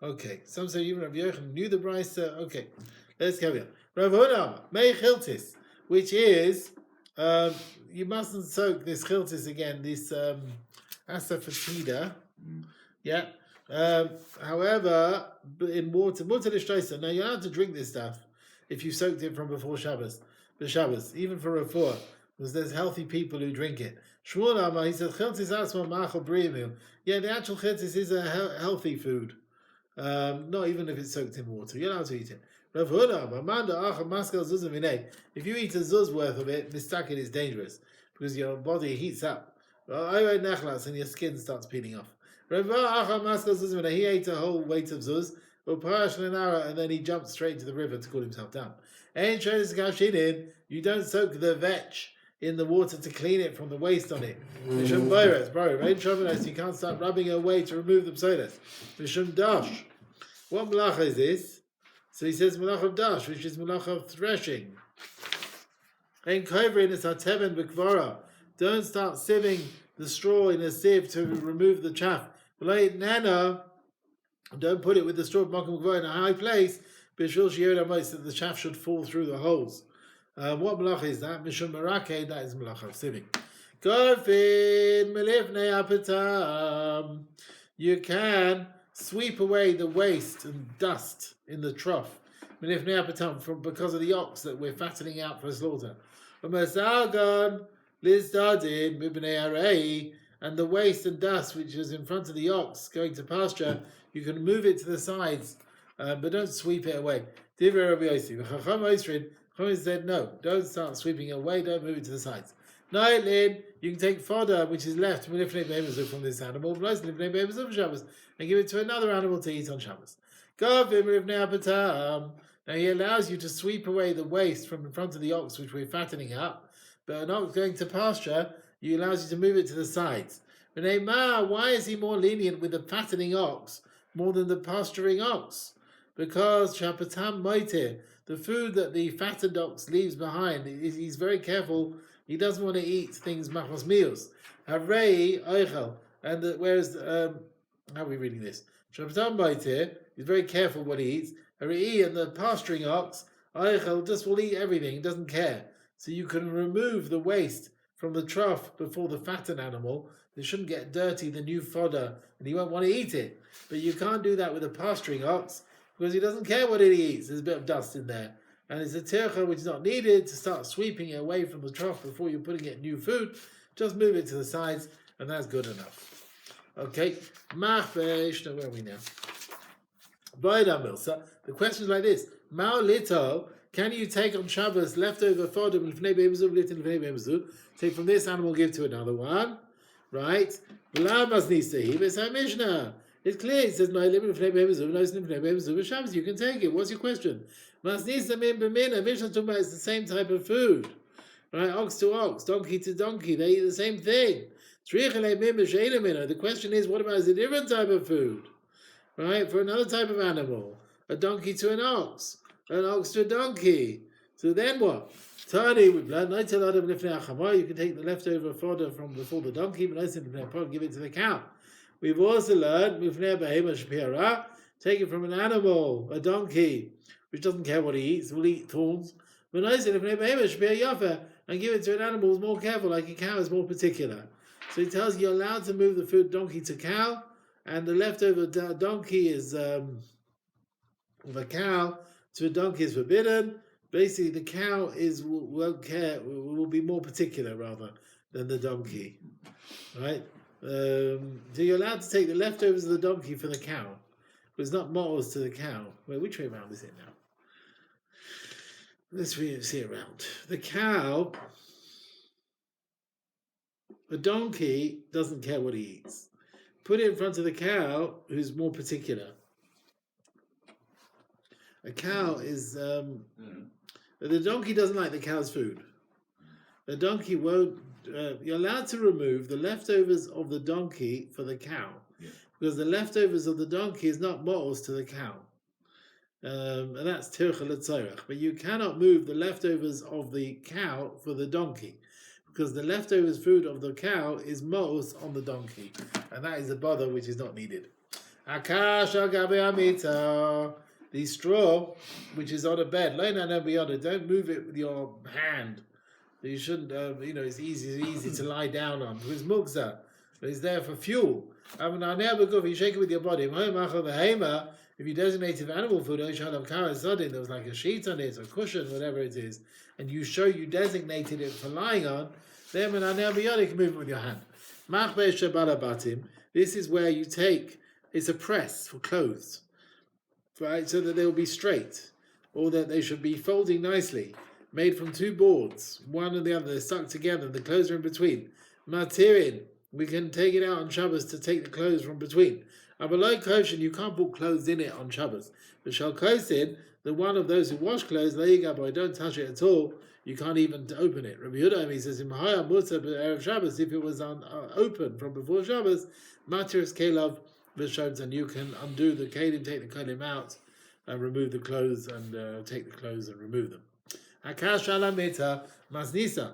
Okay, some say even Rabbi Yochanan knew the brayso. Okay, let's carry on. Rav Huna, mei chiltis, which is, you mustn't soak this chiltis again, this asafatida. Yeah. However, in water now you're allowed to drink this stuff if you soaked it from before Shabbos, even for refuah, because there's healthy people who drink it. Shmuel Amar, he said, chiltis asma machal briyim. Yeah, the actual chiltis is a healthy food. Not even if it's soaked in water. You're allowed to eat it. If you eat a zuz worth of it, mistaken is dangerous because your body heats up and your skin starts peeling off. He ate a whole weight of zuz, and then he jumped straight into the river to cool himself down. You don't soak the vetch in the water to clean it from the waste on it. You can't start rubbing it away to remove the psodas. What malacha is this? So he says malacha of dash, which is malacha of threshing. Don't start sieving the straw in a sieve to remove the chaff. Don't put it with the straw in a high place, so that the chaff should fall through the holes. What malacha is that? Mishum marake, that is malacha of sieving. You can sweep away the waste and dust in the trough because of the ox that we're fattening out for slaughter. And the waste and dust which is in front of the ox going to pasture, you can move it to the sides, but don't sweep it away. Chachamim said no, don't start sweeping it away, don't move it to the sides. You can take fodder which is left from this animal and give it to another animal to eat on Shabbos. Now he allows you to sweep away the waste from in front of the ox which we're fattening up, but an ox going to pasture, he allows you to move it to the sides. Why is he more lenient with the fattening ox more than the pasturing ox? Because shapatam moitir, the food that the fattened ox leaves behind, he's very careful. He doesn't want to eat things machmas meals. Harei oichel, and whereas how are we reading this? Shapatam moitir, he's very careful what he eats. Harei, and the pasturing ox oichel just will eat everything. He doesn't care. So you can remove the waste from the trough before the fattened animal. They shouldn't get dirty, the new fodder, and he won't want to eat it. But you can't do that with a pasturing ox because he doesn't care what it eats. There's a bit of dust in there. And it's a tircha which is not needed to start sweeping it away from the trough before you're putting it in new food. Just move it to the sides, and that's good enough. Okay. Machbesh, where are we now? So the question is like this. Mao lito, can you take on Shabbos leftover fodder, take from this animal, give to another one? Right? It's our Mishnah. It's clear. It says, "My limit of Shabbos." You can take it. What's your question? Masnisa min b'mina. Mishnah talking about it's the same type of food, right? Ox to ox, donkey to donkey. They eat the same thing. The question is, what about a different type of food, right? For another type of animal, a donkey to an ox to a donkey. So then what? Tani with blood. You can take the leftover fodder from before the donkey, but give it to the cow. We've also learned take it from an animal, a donkey, which doesn't care what he eats, will eat thorns. And give it to an animal who's more careful, like a cow is more particular. So he tells you you're allowed to move the food donkey to cow, and the leftover donkey is the cow to a donkey is forbidden. Basically, the cow won't care, will be more particular rather than the donkey, right? So you're allowed to take the leftovers of the donkey for the cow, but it's not models to the cow. Wait, which way around is it now? Let's see it around. The cow, the donkey doesn't care what he eats. Put it in front of the cow, who's more particular. A cow is the donkey doesn't like the cow's food. The donkey won't. You're allowed to remove the leftovers of the donkey for the cow, because the leftovers of the donkey is not models to the cow, and that's tircha l'tzorech. But you cannot move the leftovers of the cow for the donkey, because the leftovers food of the cow is models on the donkey, and that is a bother which is not needed. Akash agabe amita. The straw, which is on a bed, don't move it with your hand. You shouldn't, it's easy to lie down on. It's mukza, but it's there for fuel. If you shake it with your body, if you designate animal food, there was like a sheet on it, a cushion, whatever it is, and you designated it for lying on, then you can move it with your hand. This is where you take, it's a press for clothes. Right, so that they will be straight, or that they should be folding nicely, made from two boards, one and the other, they're stuck together, the clothes are in between. Matirin, we can take it out on Shabbos to take the clothes from between. Abaloi koshin, you can't put clothes in it on Shabbos. But shal kosin, the one of those who wash clothes, boy, don't touch it at all. You can't even open it. Rabbi Yehuda, he says, Erev Shabbos, if it was open from before Shabbos, matiris kelav. And you can undo the kelim, take the kelim out, and remove the clothes, and take the clothes and remove them. Hakash alamita masnisa,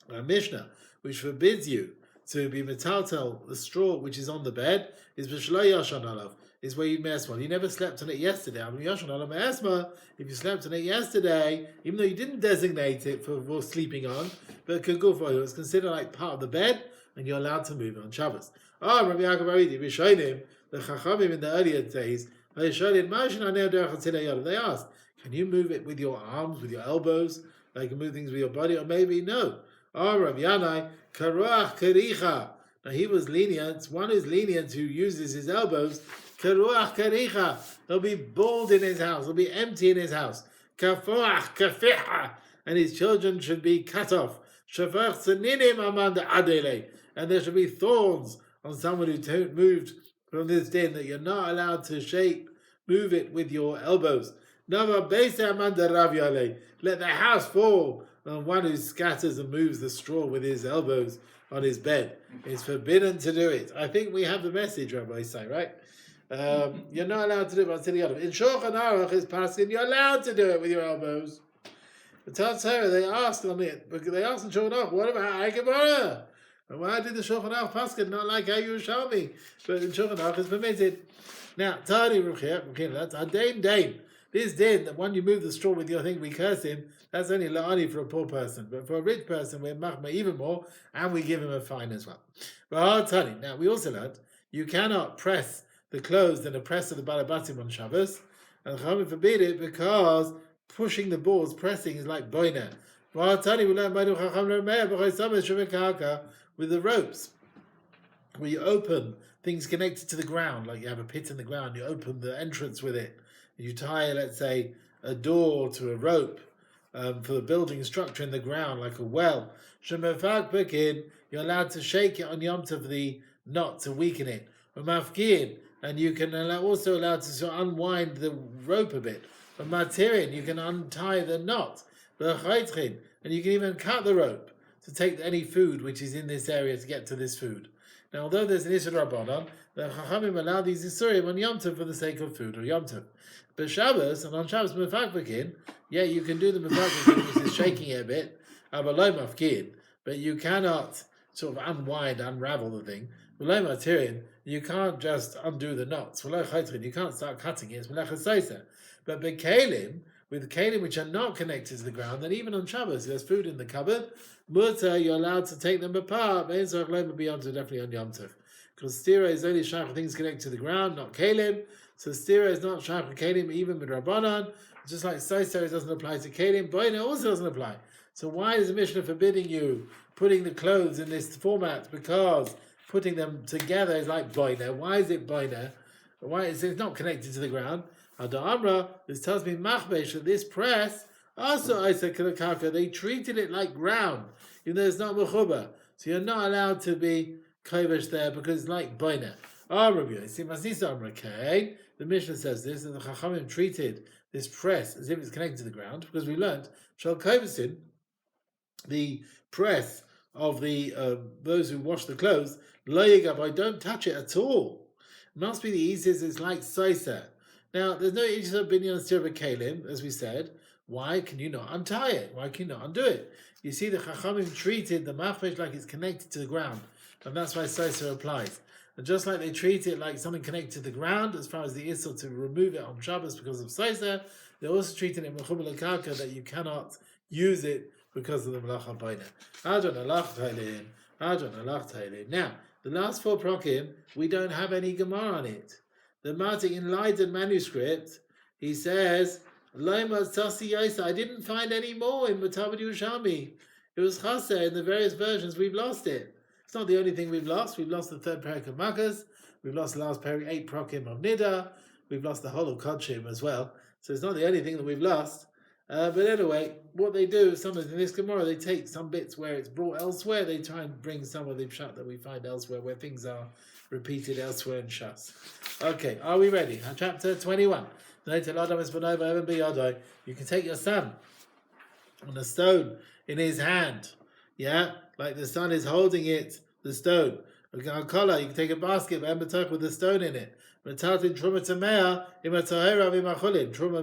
a Mishnah, which forbids you to be metaltel, the straw which is on the bed, is b'shlo yashan alav, is where you mesma. You never slept on it yesterday. Yashan alav me'esma. If you slept on it yesterday, even though you didn't designate it for sleeping on, but it's considered like part of the bed, and you're allowed to move it on Shabbos. Rabbi Yaakov Aridi, Rishonim, the Chachamim in the earlier days, they asked, can you move it with your arms, with your elbows? Like you can move things with your body, or maybe no. Rabbi Yanai, Karuach Karicha. Now he was lenient. One is lenient who uses his elbows. Karuach Karicha. He'll be bald in his house. He'll be empty in his house. Kafuach Kafiha. And his children should be cut off. Shafach Tzaninim Amanda Adele. And there should be thorns on someone who moved from this din, that you're not allowed to move it with your elbows. Let the house fall on one who scatters and moves the straw with his elbows on his bed. It's forbidden to do it. I think we have the message, Rabbi say, right? You're not allowed to do it until the other. In Shulchan Aruch is passing, you're allowed to do it with your elbows. The Tatzara, they asked on it, because they asked in Shulchan Aruch, what about Aikabara? And why did the Shulchan Aruch Paskin not like how Yerushalmi? But in Shulchan Aruch is permitted. Now, Tani Ruchir, that's a Dain. This din, that when you move the straw with your thing, we curse him, that's only la'ani for a poor person. But for a rich person, we're machma even more, and we give him a fine as well. But Tani, now we also learned, you cannot press the clothes in a press of the balabatim on Shabbos, and the Chachamim forbid it because pushing the boards, pressing, is like boina. Tani, we learned with the ropes, where you open things connected to the ground, like you have a pit in the ground, you open the entrance with it, you tie, let's say, a door to a rope for the building structure in the ground, like a well. You're allowed to shake it on Yom Tov, the knot, to weaken it. and you can also allow to sort of unwind the rope a bit. You can untie the knot. And you can even cut the rope to take any food which is in this area to get to this food. Now, although there's an Isur Rabbanon, the Chachamim allow these Isurim on Yom Tov for the sake of food or Yom Tov. But Shabbos, and on Shabbos Mefakvakin, you can do the Mefakvakin, which is shaking it a bit, but you cannot sort of unravel the thing. You can't just undo the knots. You can't start cutting it. But with kalim which are not connected to the ground, then even on Shabbos, there's food in the cupboard. Mutter, you're allowed to take them apart. Definitely on Yom Tov. Because stira is only shaykh things connected to the ground, not kalim. So stira is not shaykh kalim even with Rabbanan. Just like soiser doesn't apply to kalim, boina also doesn't apply. So why is the Mishnah forbidding you putting the clothes in this format? Because putting them together is like boina. Why is it boina? Why is it not connected to the ground? Amra, this tells me machbesh that this press also Isaac Kalakaka, they treated it like ground, even though it's not mechuba. So you're not allowed to be kovesh there because it's like boina. The Mishnah says this, and the Chachamim treated this press as if it's connected to the ground, because we learned shal kovesin, the press of the those who wash the clothes, lo yigav, don't touch it at all. It must be the easiest. It's like soiser. Now, there's no issue of binyan stirba kalim, as we said. Why can you not untie it? Why can you not undo it? You see, the Chachamim treated the machbesh like it's connected to the ground, and that's why soiser applies. And just like they treat it like something connected to the ground, as far as the issur to remove it on Shabbos because of soiser, they're also treating it mechubel l'karka that you cannot use it because of the melacha baina. Adon alach tailin, Adon alach tailin. Now, the last 4 prokim, we don't have any Gemara on it. The Martin in Leiden manuscript, he says, I didn't find any more in Matabed Yerushalmi. It was Chaser in the various versions. We've lost it. It's not the only thing we've lost. We've lost the 3rd parak of Makkos. We've lost the last parak, 8 prokim of Nida. We've lost the whole of Kodshim as well. So it's not the only thing that we've lost. But anyway, what they do, sometimes in this Gemara, they take some bits where it's brought elsewhere. They try and bring some of the pshat that we find elsewhere, where things are repeated elsewhere in Shas. Okay, are we ready? Chapter 21. You can take your son on a stone in his hand, like the son is holding it, the stone. You can take a basket with a stone in it. Truma,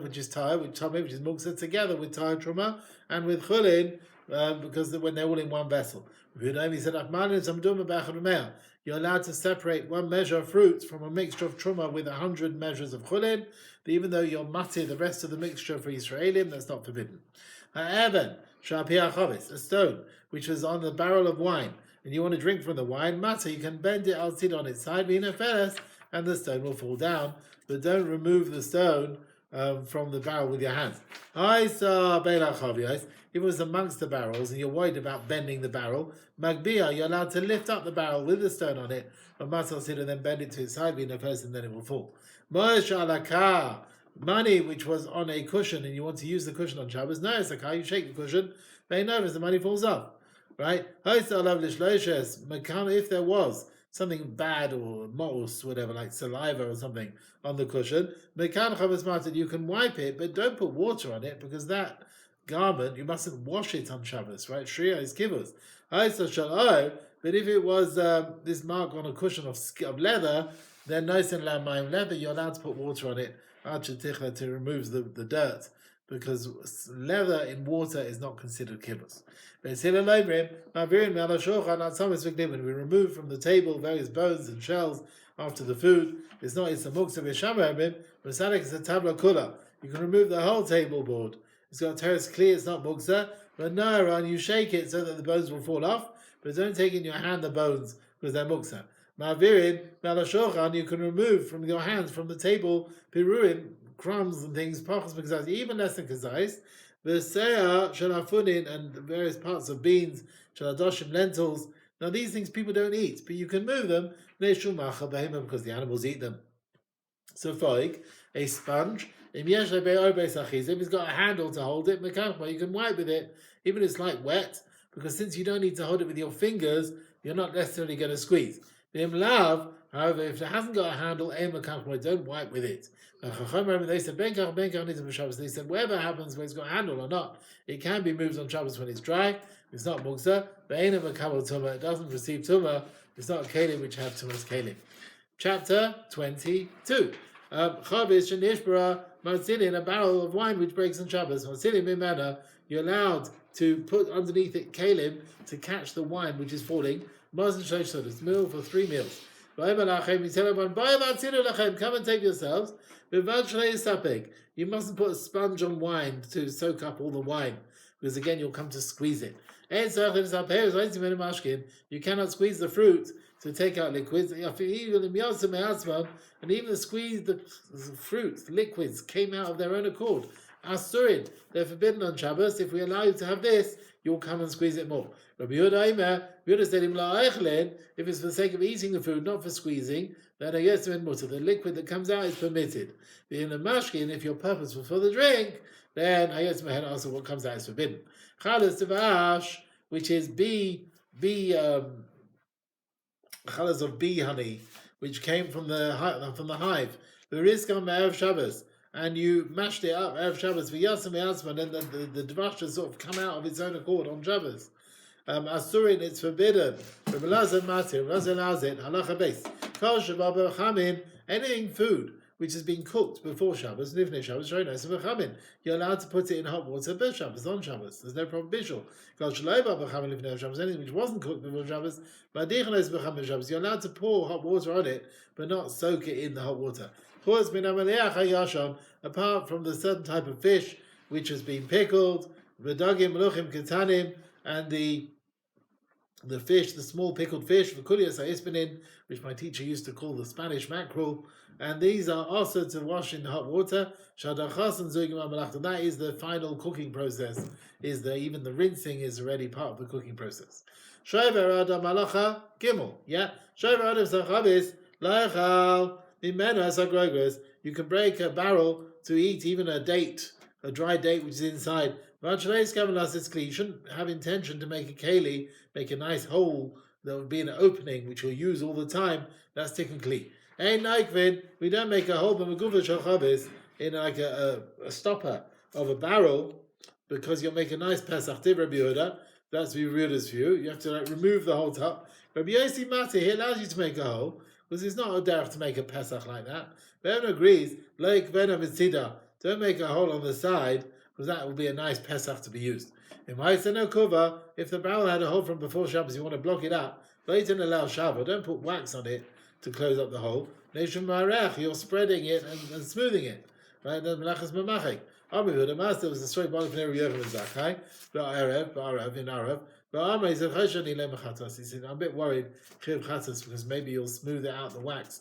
which is tire, which is muksa together with tire truma and with chulin, because when they're all in one vessel. You're allowed to separate 1 measure of fruits from a mixture of truma with 100 measures of chulin, but even though you're matir the rest of the mixture for Israelim, that's not forbidden. A stone which was on the barrel of wine, and you want to drink from the wine, matter, you can bend it, I'll sit on its side, and the stone will fall down, but don't remove the stone from the barrel with your hands. If it was amongst the barrels and you're worried about bending the barrel, Magbia, you're allowed to lift up the barrel with the stone on it, and then bend it to its side, and then it will fall. Money which was on a cushion and you want to use the cushion on Shabbos, no, it's okay, you shake the cushion, very nervous, the money falls off. Right? If there was something bad or moss, whatever, like saliva or something on the cushion, you can wipe it, but don't put water on it, because that garment, you mustn't wash it on Shabbos, right? Shriya is kivus. But if it was this mark on a cushion of leather, then nice and leather, you're allowed to put water on it to remove the dirt, because leather in water is not considered kibus. When we remove from the table various bones and shells after the food, it's not, it's a muksa v'shamah, but it's a tabla kula. You can remove the whole table board. It's got teres clear, it's not muksa, but no, and you shake it so that the bones will fall off, but don't take in your hand the bones, because they're muksa. Ma'avirin, malashochan, you can remove from your hands, from the table, piruin, crumbs and things, pachas because even less than kazais, v'seah shalafunin, and various parts of beans, shaladoshim, lentils. Now these things people don't eat, but you can move them, because the animals eat them. So foig, a sponge, if it's got a handle to hold it, you can wipe with it, even if it's like wet, because since you don't need to hold it with your fingers, you're not necessarily going to squeeze. However, if it hasn't got a handle, don't wipe with it. They said, they said, whatever happens when it's got a handle or not, it can be moved on Shabbos when it's dry. It's not muksa. It doesn't receive tumah. It's not a kelim which have tumas kelim. Chapter 22. Chavis shenishbara matzilin, a barrel of wine which breaks on Shabbos. Matzilin mimena, you're allowed to put underneath it kelim to catch the wine which is falling. Mazon shlosh sodas, meal for 3 meals. Come and take yourselves. You mustn't put a sponge on wine to soak up all the wine, because again you'll come to squeeze it. You cannot squeeze the fruit to take out liquids, and even the fruit liquids came out of their own accord. Asurin, they're forbidden on Shabbos. If we allow you to have this, you'll come and squeeze it more. Rabbi Yehuda said, if it's for the sake of eating the food, not for squeezing, then the liquid that comes out is permitted. In the mashkin, if your purpose was for the drink, then also what comes out is forbidden. Chalas devash, which is chalas of bee honey, which came from the hive. The rizkan me'erev Shabbos, and you mashed it up erev Shabbos v'yasam v'yasam, and then the dvash just sort of come out of its own accord on Shabbos. Asurin, it's forbidden. Rabbi Elazar matir, Rabbi Elazar allows it. Halacha beis. Kol sheba b'chamin, anything food which has been cooked before Shabbos, nifnei Shabbos, shreinos b'chamin. You're allowed to put it in hot water before Shabbos, on Shabbos. There's no prohibition. Kol sheba b'chamin lifnei Shabbos, anything which wasn't cooked before Shabbos, b'dichnos b'chamin Shabbos. You're allowed to pour hot water on it, but not soak it in the hot water. Apart from the certain type of fish which has been pickled, v'dagim meluchim ketanim, and the fish, the small pickled fish, which my teacher used to call the Spanish mackerel, and these are also to wash in hot water. And that is the final cooking process. Even the rinsing is already part of the cooking process. You can break a barrel to eat even a dry date which is inside. You shouldn't have intention to make a keli, make a nice hole that would be an opening which you'll use all the time. That's technically. We don't make a hole in like a stopper of a barrel, because you'll make a nice Pesach. Rabbi Yehuda, that's Rabbi Yehuda's view. You have to remove the whole top. Rabbi Yossi Mati, he allows you to make a hole, because it's not a derech to make a Pesach like that. Ben agrees, don't make a hole on the side, because that will be a nice Pesach to be used. If the barrel had a hole from before Shabbos, you want to block it up, don't allow Shabbos, don't put wax on it to close up the hole. You're spreading it and smoothing it. Right? There was a story about He said, I'm a bit worried because maybe you'll smooth it out the wax.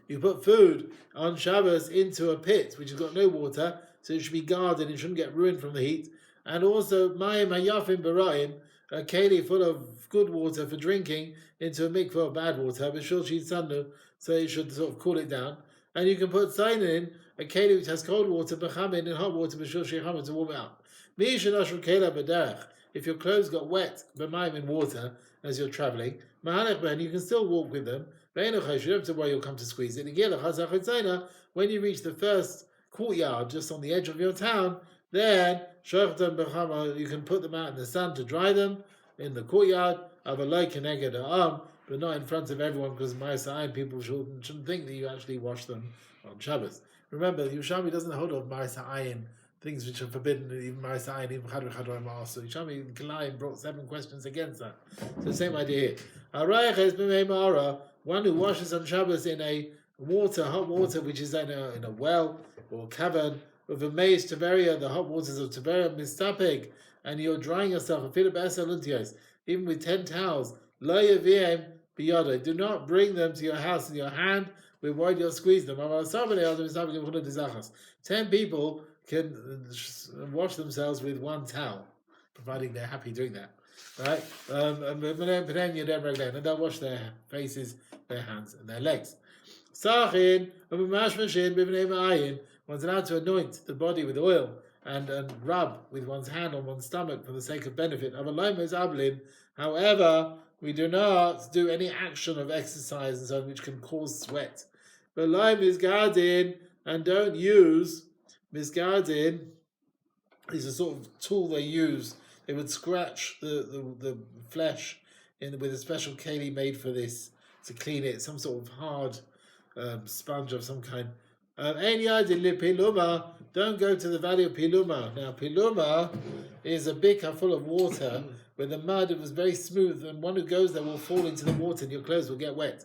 You put food on Shabbos into a pit which has got no water, so it should be guarded, it shouldn't get ruined from the heat. And also, mayim hayafim b'ra'im, a keli full of good water for drinking, into a mikveh of bad water, so you should sort of cool it down. And you can put sayin in, a keli which has cold water, b'chamin, in hot water, to warm it up. If your clothes got wet, b'mayim, in water, as you're traveling, you can still walk with them. You don't have to worry you'll come to squeeze it. When you reach the first courtyard, just on the edge of your town, then you can put them out in the sun to dry them in the courtyard, but not in front of everyone, because Ma'aseh people shouldn't think that you actually wash them on Shabbos. Remember, the Yerushalmi doesn't hold of Ma'aseh, things which are forbidden, even Ma'aseh, even Chadr Chadr Ma'aseh. So Yerushalmi Kalayim brought 7 questions against that. So the same idea here. One who washes on Shabbos in a hot water, which is in a well or cavern, with a maize Tiberia, the hot waters of Tiberia, mistapeg, and you're drying yourself, even with 10 towels, do not bring them to your house in your hand, we're worried you'll squeeze them. 10 people can wash themselves with 1 towel, providing they're happy doing that. Right? And they'll wash their faces, their hands, and their legs. One's allowed to anoint the body with oil and rub with one's hand on one's stomach for the sake of benefit. However, we do not do any action of exercise and so on which can cause sweat. But misgardin, and don't use misgardin is a sort of tool they use. They would scratch the flesh with a special keli made for this to clean it, some sort of hard sponge of some kind. Don't go to the valley of Piluma. Now, Piluma is a bika full of water where the mud was very smooth, and one who goes there will fall into the water and your clothes will get wet.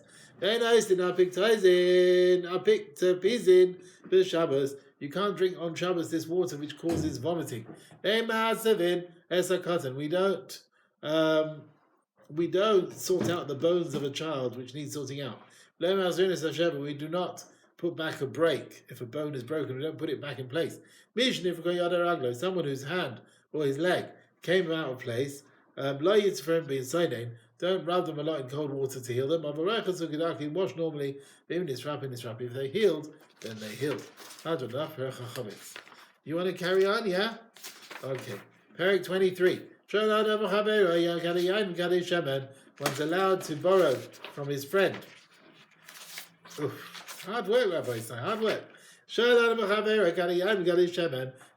You can't drink on Shabbos this water which causes vomiting. We don't sort out the bones of a child which needs sorting out. We do not put back a break. If a bone is broken, we don't put it back in place. Someone whose hand or his leg came out of place, don't rub them a lot in cold water to heal them. Wash normally, even if they healed, then they healed. You want to carry on, yeah? Okay. Parak 23. One's allowed to borrow from his friend. Oof. Hard work, Rabbi say. Hard work.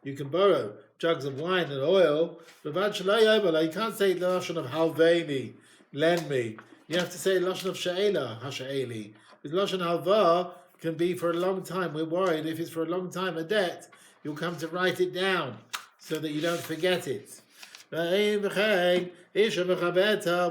You can borrow jugs of wine and oil, but you can't say the lashon of halveini, lend me. You have to say lashon of she'ela, hasha'eli. Because lashon halva can be for a long time. We're worried if it's for a long time a debt, you'll come to write it down so that you don't forget it. A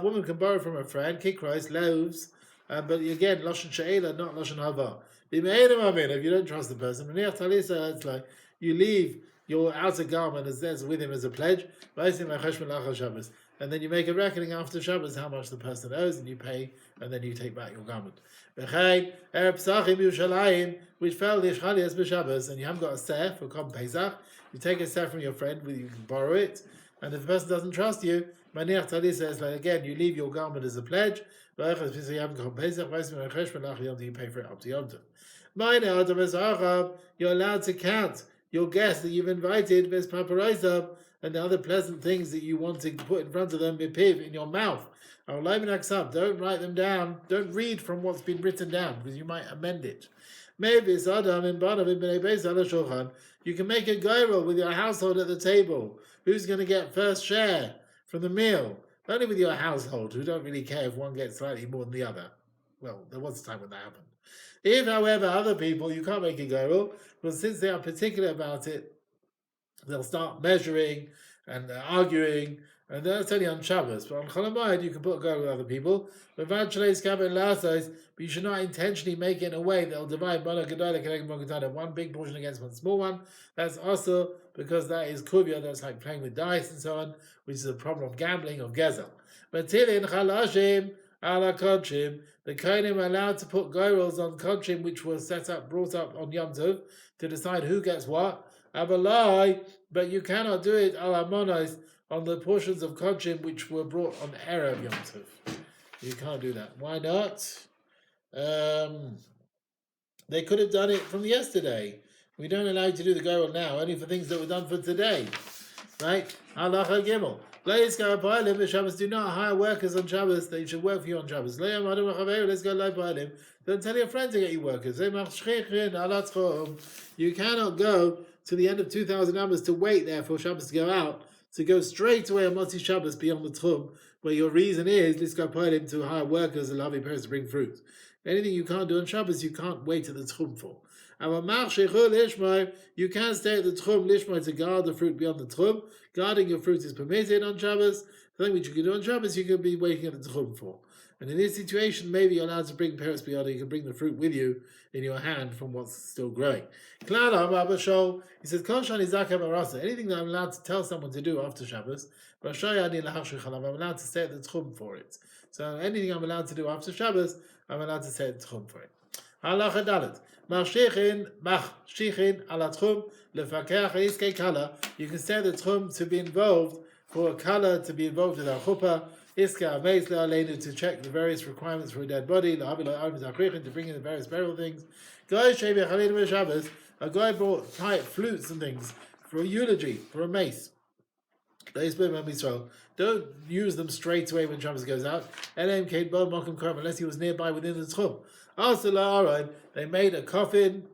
woman can borrow from a friend, kikros, loaves, but again, lashon she'ela, not lashon halva. If you don't trust the person, it's like you leave your outer garment as there's with him as a pledge, and then you make a reckoning after Shabbos how much the person owes, and you pay, and then you take back your garment. Which fell Shabbos, and you haven't got a seh for Kom Pesach, you take a seh from your friend, you can borrow it, and if the person doesn't trust you, again, you leave your garment as a pledge, you haven't got Kom Pesach, you pay for it up to Yom Tov. You're allowed to count your guests that you've invited, and the other pleasant things that you want to put in front of them in your mouth. Don't write them down. Don't read from what's been written down, because you might amend it. You can make a goyrel with your household at the table. Who's going to get first share from the meal? Only with your household, who don't really care if one gets slightly more than the other. Well, there was a time when that happened. If, however, other people, you can't make a goyrel, because since they are particular about it, they'll start measuring and arguing, and that's only on Shabbos. But on Chol Hamoed, you can put a goyrel with other people. But you should not intentionally make it in a way that will divide one big portion against one small one. That's also because that is kuvya, that's like playing with dice and so on, which is a problem of gambling, of gezel. But tilin chalashim ala kodshim, the Kohanim are allowed to put goyrels on kodshim which were brought up on Yom Tov to decide who gets what. Abalai, but you cannot do it ala monos on the portions of kodshim which were brought on Erev Yom Tov. You can't do that. Why not? They could have done it from yesterday. We don't allow you to do the goyrel now, only for things that were done for today. Right? Halacha Gimel. Do not hire workers on Shabbos. They should work for you on Shabbos. Let's go live. Don't tell your friend to get you workers. You cannot go to the end of 2,000 hours to wait there for Shabbos to go out, to go straight away on Motzi Shabbos beyond the Tchum, where your reason is let's go him to hire workers and loving parents to bring fruit. Anything you can't do on Shabbos, you can't wait at the Tchum for. You can stay at the Tchum Lishmai to guard the fruit beyond the Tchum. Guarding your fruit is permitted on Shabbos. Something which you can do on Shabbos, you can be waiting at the Tchum for. And in this situation, maybe you're allowed to bring parents beyond, you can bring the fruit with you in your hand from what's still growing. He says, anything that I'm allowed to tell someone to do after Shabbos, I'm allowed to stay at the Tchum for it. So anything I'm allowed to do after Shabbos, I'm allowed to stay at the Tchum for it. Halacha Dalet. Machshichin ala Tchum lefakech iskei kala. You can stay at the Tchum to be involved, for a kala to be involved with our chuppah. Iska ameis le'aleinu, to check the various requirements for a dead body. La'avi la'armid ha'krichin, to bring in the various burial things. A guy brought flutes and things for a eulogy, for a mace. Don't use them straight away when Shabbos goes out. Unless he was nearby within the tchum. Also, they made a coffin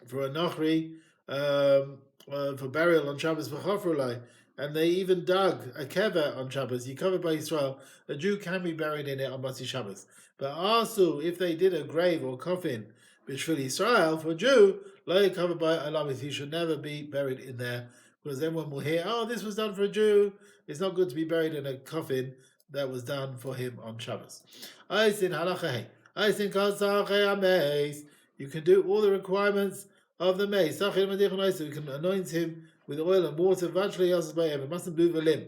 for a nochri for burial on Shabbos for and they even dug a kever on Shabbos. You covered by Israel. A Jew can be buried in it on Motzi Shabbos. But also, if they did a grave or coffin b'shvil Israel for a Jew, like covered by Alamith, he should never be buried in there, because everyone will hear, oh, this was done for a Jew. It's not good to be buried in a coffin that was done for him on Shabbos. You can do all the requirements of the mace. You can anoint him with oil and water. It mustn't move a limb.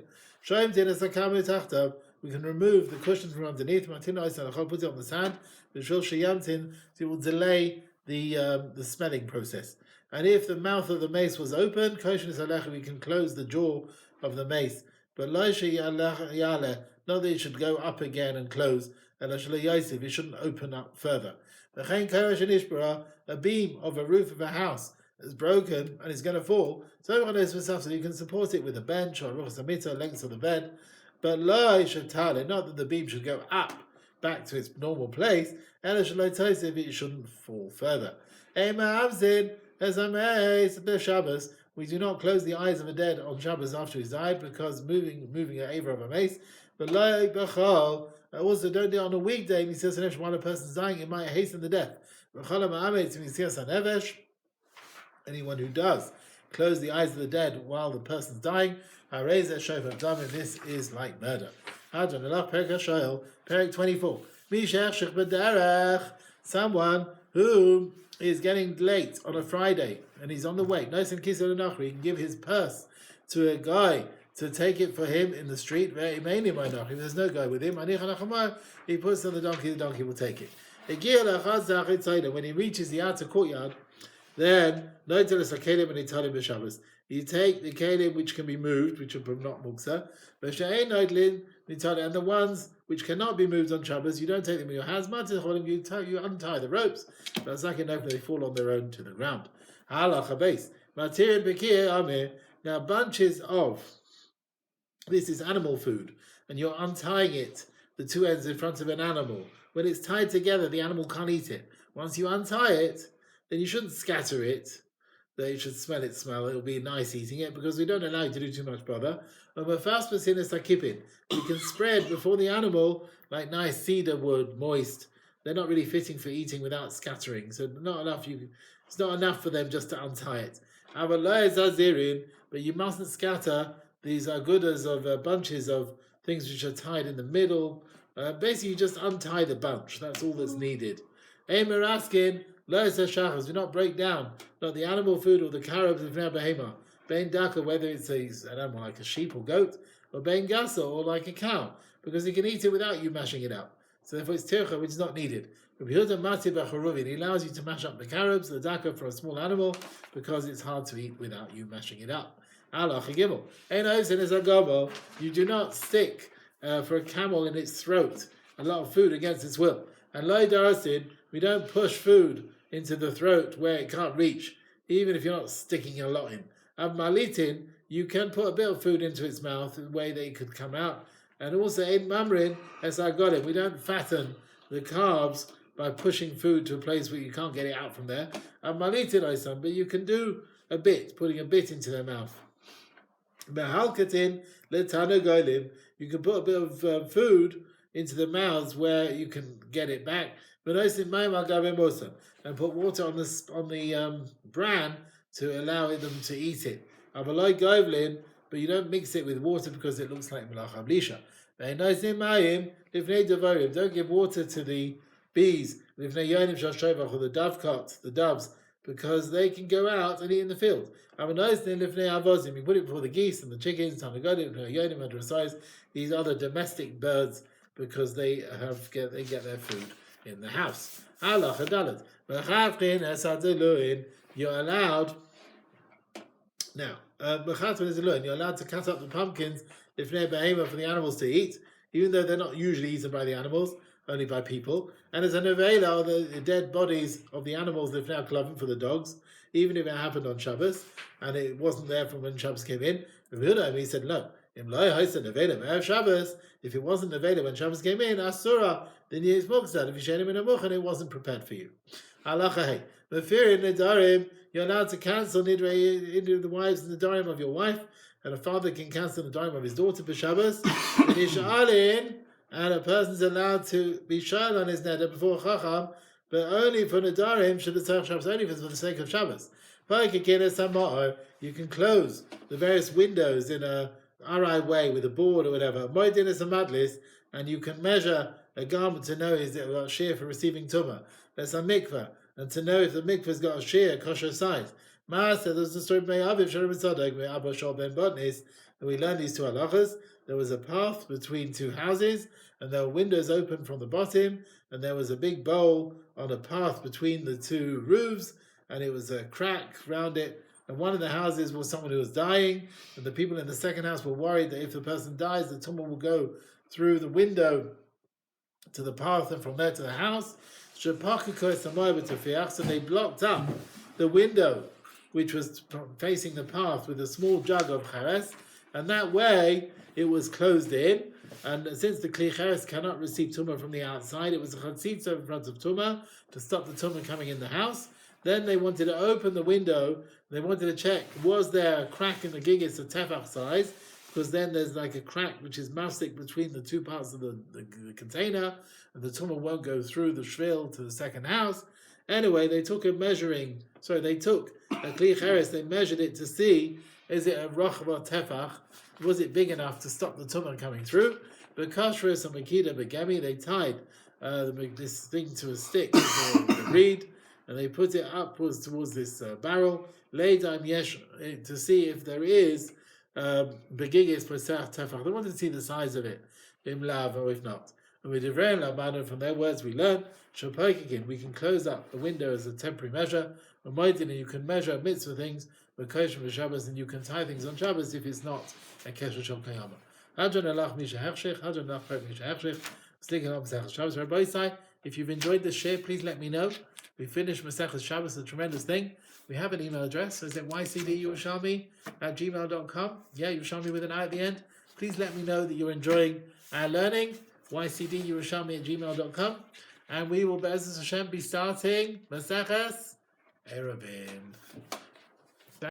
We can remove the cushions from underneath. Put it on the sand. It will delay the smelling process. And if the mouth of the mace was open, we can close the jaw of the mace. But not that it should go up again and close. It shouldn't open up further. A beam of a roof of a house is broken and is going to fall, so you can support it with a bench or a length of the bed, but not that the beam should go up back to its normal place, and it shouldn't fall further. Shabbos, we do not close the eyes of a dead on Shabbos after he's died, because moving an aver of a mace, but also don't do it on a weekday. While a person's dying, it might hasten the death. Anyone who does close the eyes of the dead while the person's dying, this is like murder. Perek 24. Someone who is getting late on a Friday and he's on the way, he can give his purse to a guy to take it for him in the street. If there's no guy with him, he puts it on the donkey will take it. When he reaches the outer courtyard, then you take the kelim which can be moved, which are not muksa, and the ones which cannot be moved on Shabbos, you don't take them in your hands. You untie the ropes, but they fall on their own to the ground. Now bunches of, this is animal food, and you're untying it, the two ends in front of an animal. When it's tied together, the animal can't eat it. Once you untie it, then you shouldn't scatter it. They should smell. It'll be nice eating it, because we don't allow you to do too much bother. You can spread before the animal like nice cedar wood, moist. They're not really fitting for eating without scattering, so it's not enough for them just to untie it. But you mustn't scatter these agudas of bunches of things which are tied in the middle. Basically, you just untie the bunch. That's all that's needed. Do not break down not the animal food or the carobs of behema. Bein daka, whether it's an animal like a sheep or goat, or bein gasa, or like a cow, because he can eat it without you mashing it up. So therefore it's tircha, which is not needed. He allows you to mash up the carobs, the daka for a small animal, because it's hard to eat without you mashing it up. You do not stick for a camel in its throat a lot of food against its will. And we don't push food into the throat where it can't reach, even if you're not sticking a lot in. Malitin, you can put a bit of food into its mouth the way that it could come out. And also in mamrin, as I got it, we don't fatten the calves by pushing food to a place where you can't get it out from there. Malitin, but you can do a bit, putting a bit into their mouth. Behalkatin letana golim, you can put a bit of food into the mouths where you can get it back. And put water on the bran to allow them to eat it. But you don't mix it with water because it looks like melach hablisha. Don't give water to the bees, or the doves, because they can go out and eat in the field. You put it before the geese and the chickens, these other domestic birds, because they get their food in the house. You're allowed now. You're allowed to cut up the pumpkins for the animals to eat, even though they're not usually eaten by the animals. only by people. And as a nevela, the dead bodies of the animals live now klavim for the dogs, even if it happened on Shabbos and it wasn't there from when Shabbos came in. He said no. If it wasn't nevela when Shabbos came in, asura, then you mukzad. If you share him in a much and it wasn't prepared for you. Halacha hey. Mefirin nedarim, you're allowed to cancel nidrei into the wives and the darim of your wife, and a father can cancel the darim of his daughter for Shabbos. And a person's allowed to be shown on his neder before Chacham, but only for Nadarim, should the Shabbos, only for the sake of Shabbos. You can close the various windows in a arai way with a board or whatever. And you can measure a garment to know is it got a shear for receiving tumah. There's a mikveh, and to know if the mikveh's got a shear, kosher size. Master, there's the story of Me'aviv Shalom Tzadok, Me'abba Shol Ben Botnis, and we learned these two halachas. There was a path between two houses, and there were windows open from the bottom, and there was a big bowl on a path between the two roofs, and it was a crack round it. And one of the houses was someone who was dying, and the people in the second house were worried that if the person dies, the tumah will go through the window to the path and from there to the house. So they blocked up the window, which was facing the path, with a small jug of chares, and that way it was closed in. And since the kli cheres cannot receive tumah from the outside, it was a chatzitza in front of tumah to stop the tumah coming in the house. Then they wanted to open the window. They wanted to check, was there a crack in the gigis of tefach size? Because then there's like a crack which is mafsik between the two parts of the container, and the tumah won't go through the shvil to the second house. Anyway, they took a kli cheres, they measured it to see, is it a rochva tefach? Was it big enough to stop the tumah coming through? But kashrus and makida begami, they tied this thing to a stick with the reed, and they put it upwards towards this barrel, leidaim yesh, to see if there is begigis pesach tefach. They wanted to see the size of it, imlav, or if not. And with Divrei Labana, from their words we learn, shapoikikin, we can close up the window as a temporary measure, and you can measure mitzvah things, and you can tie things on Shabbos if it's not a kesher shel kayama. Hadron alach misha hechshech, hadron alach pek misha hechshech. Sliking on Masechet Shabbos. Rabbi Isai, if you've enjoyed this share, please let me know. We finished Masechet Shabbos, a tremendous thing. We have an email address. Is it ycdyerushalmi@gmail.com? Yeah, Yerushalmi with an I at the end. Please let me know that you're enjoying our learning. ycdyerushalmi@gmail.com. And we will, Be'ezus Hashem, be starting Masechet Erubin.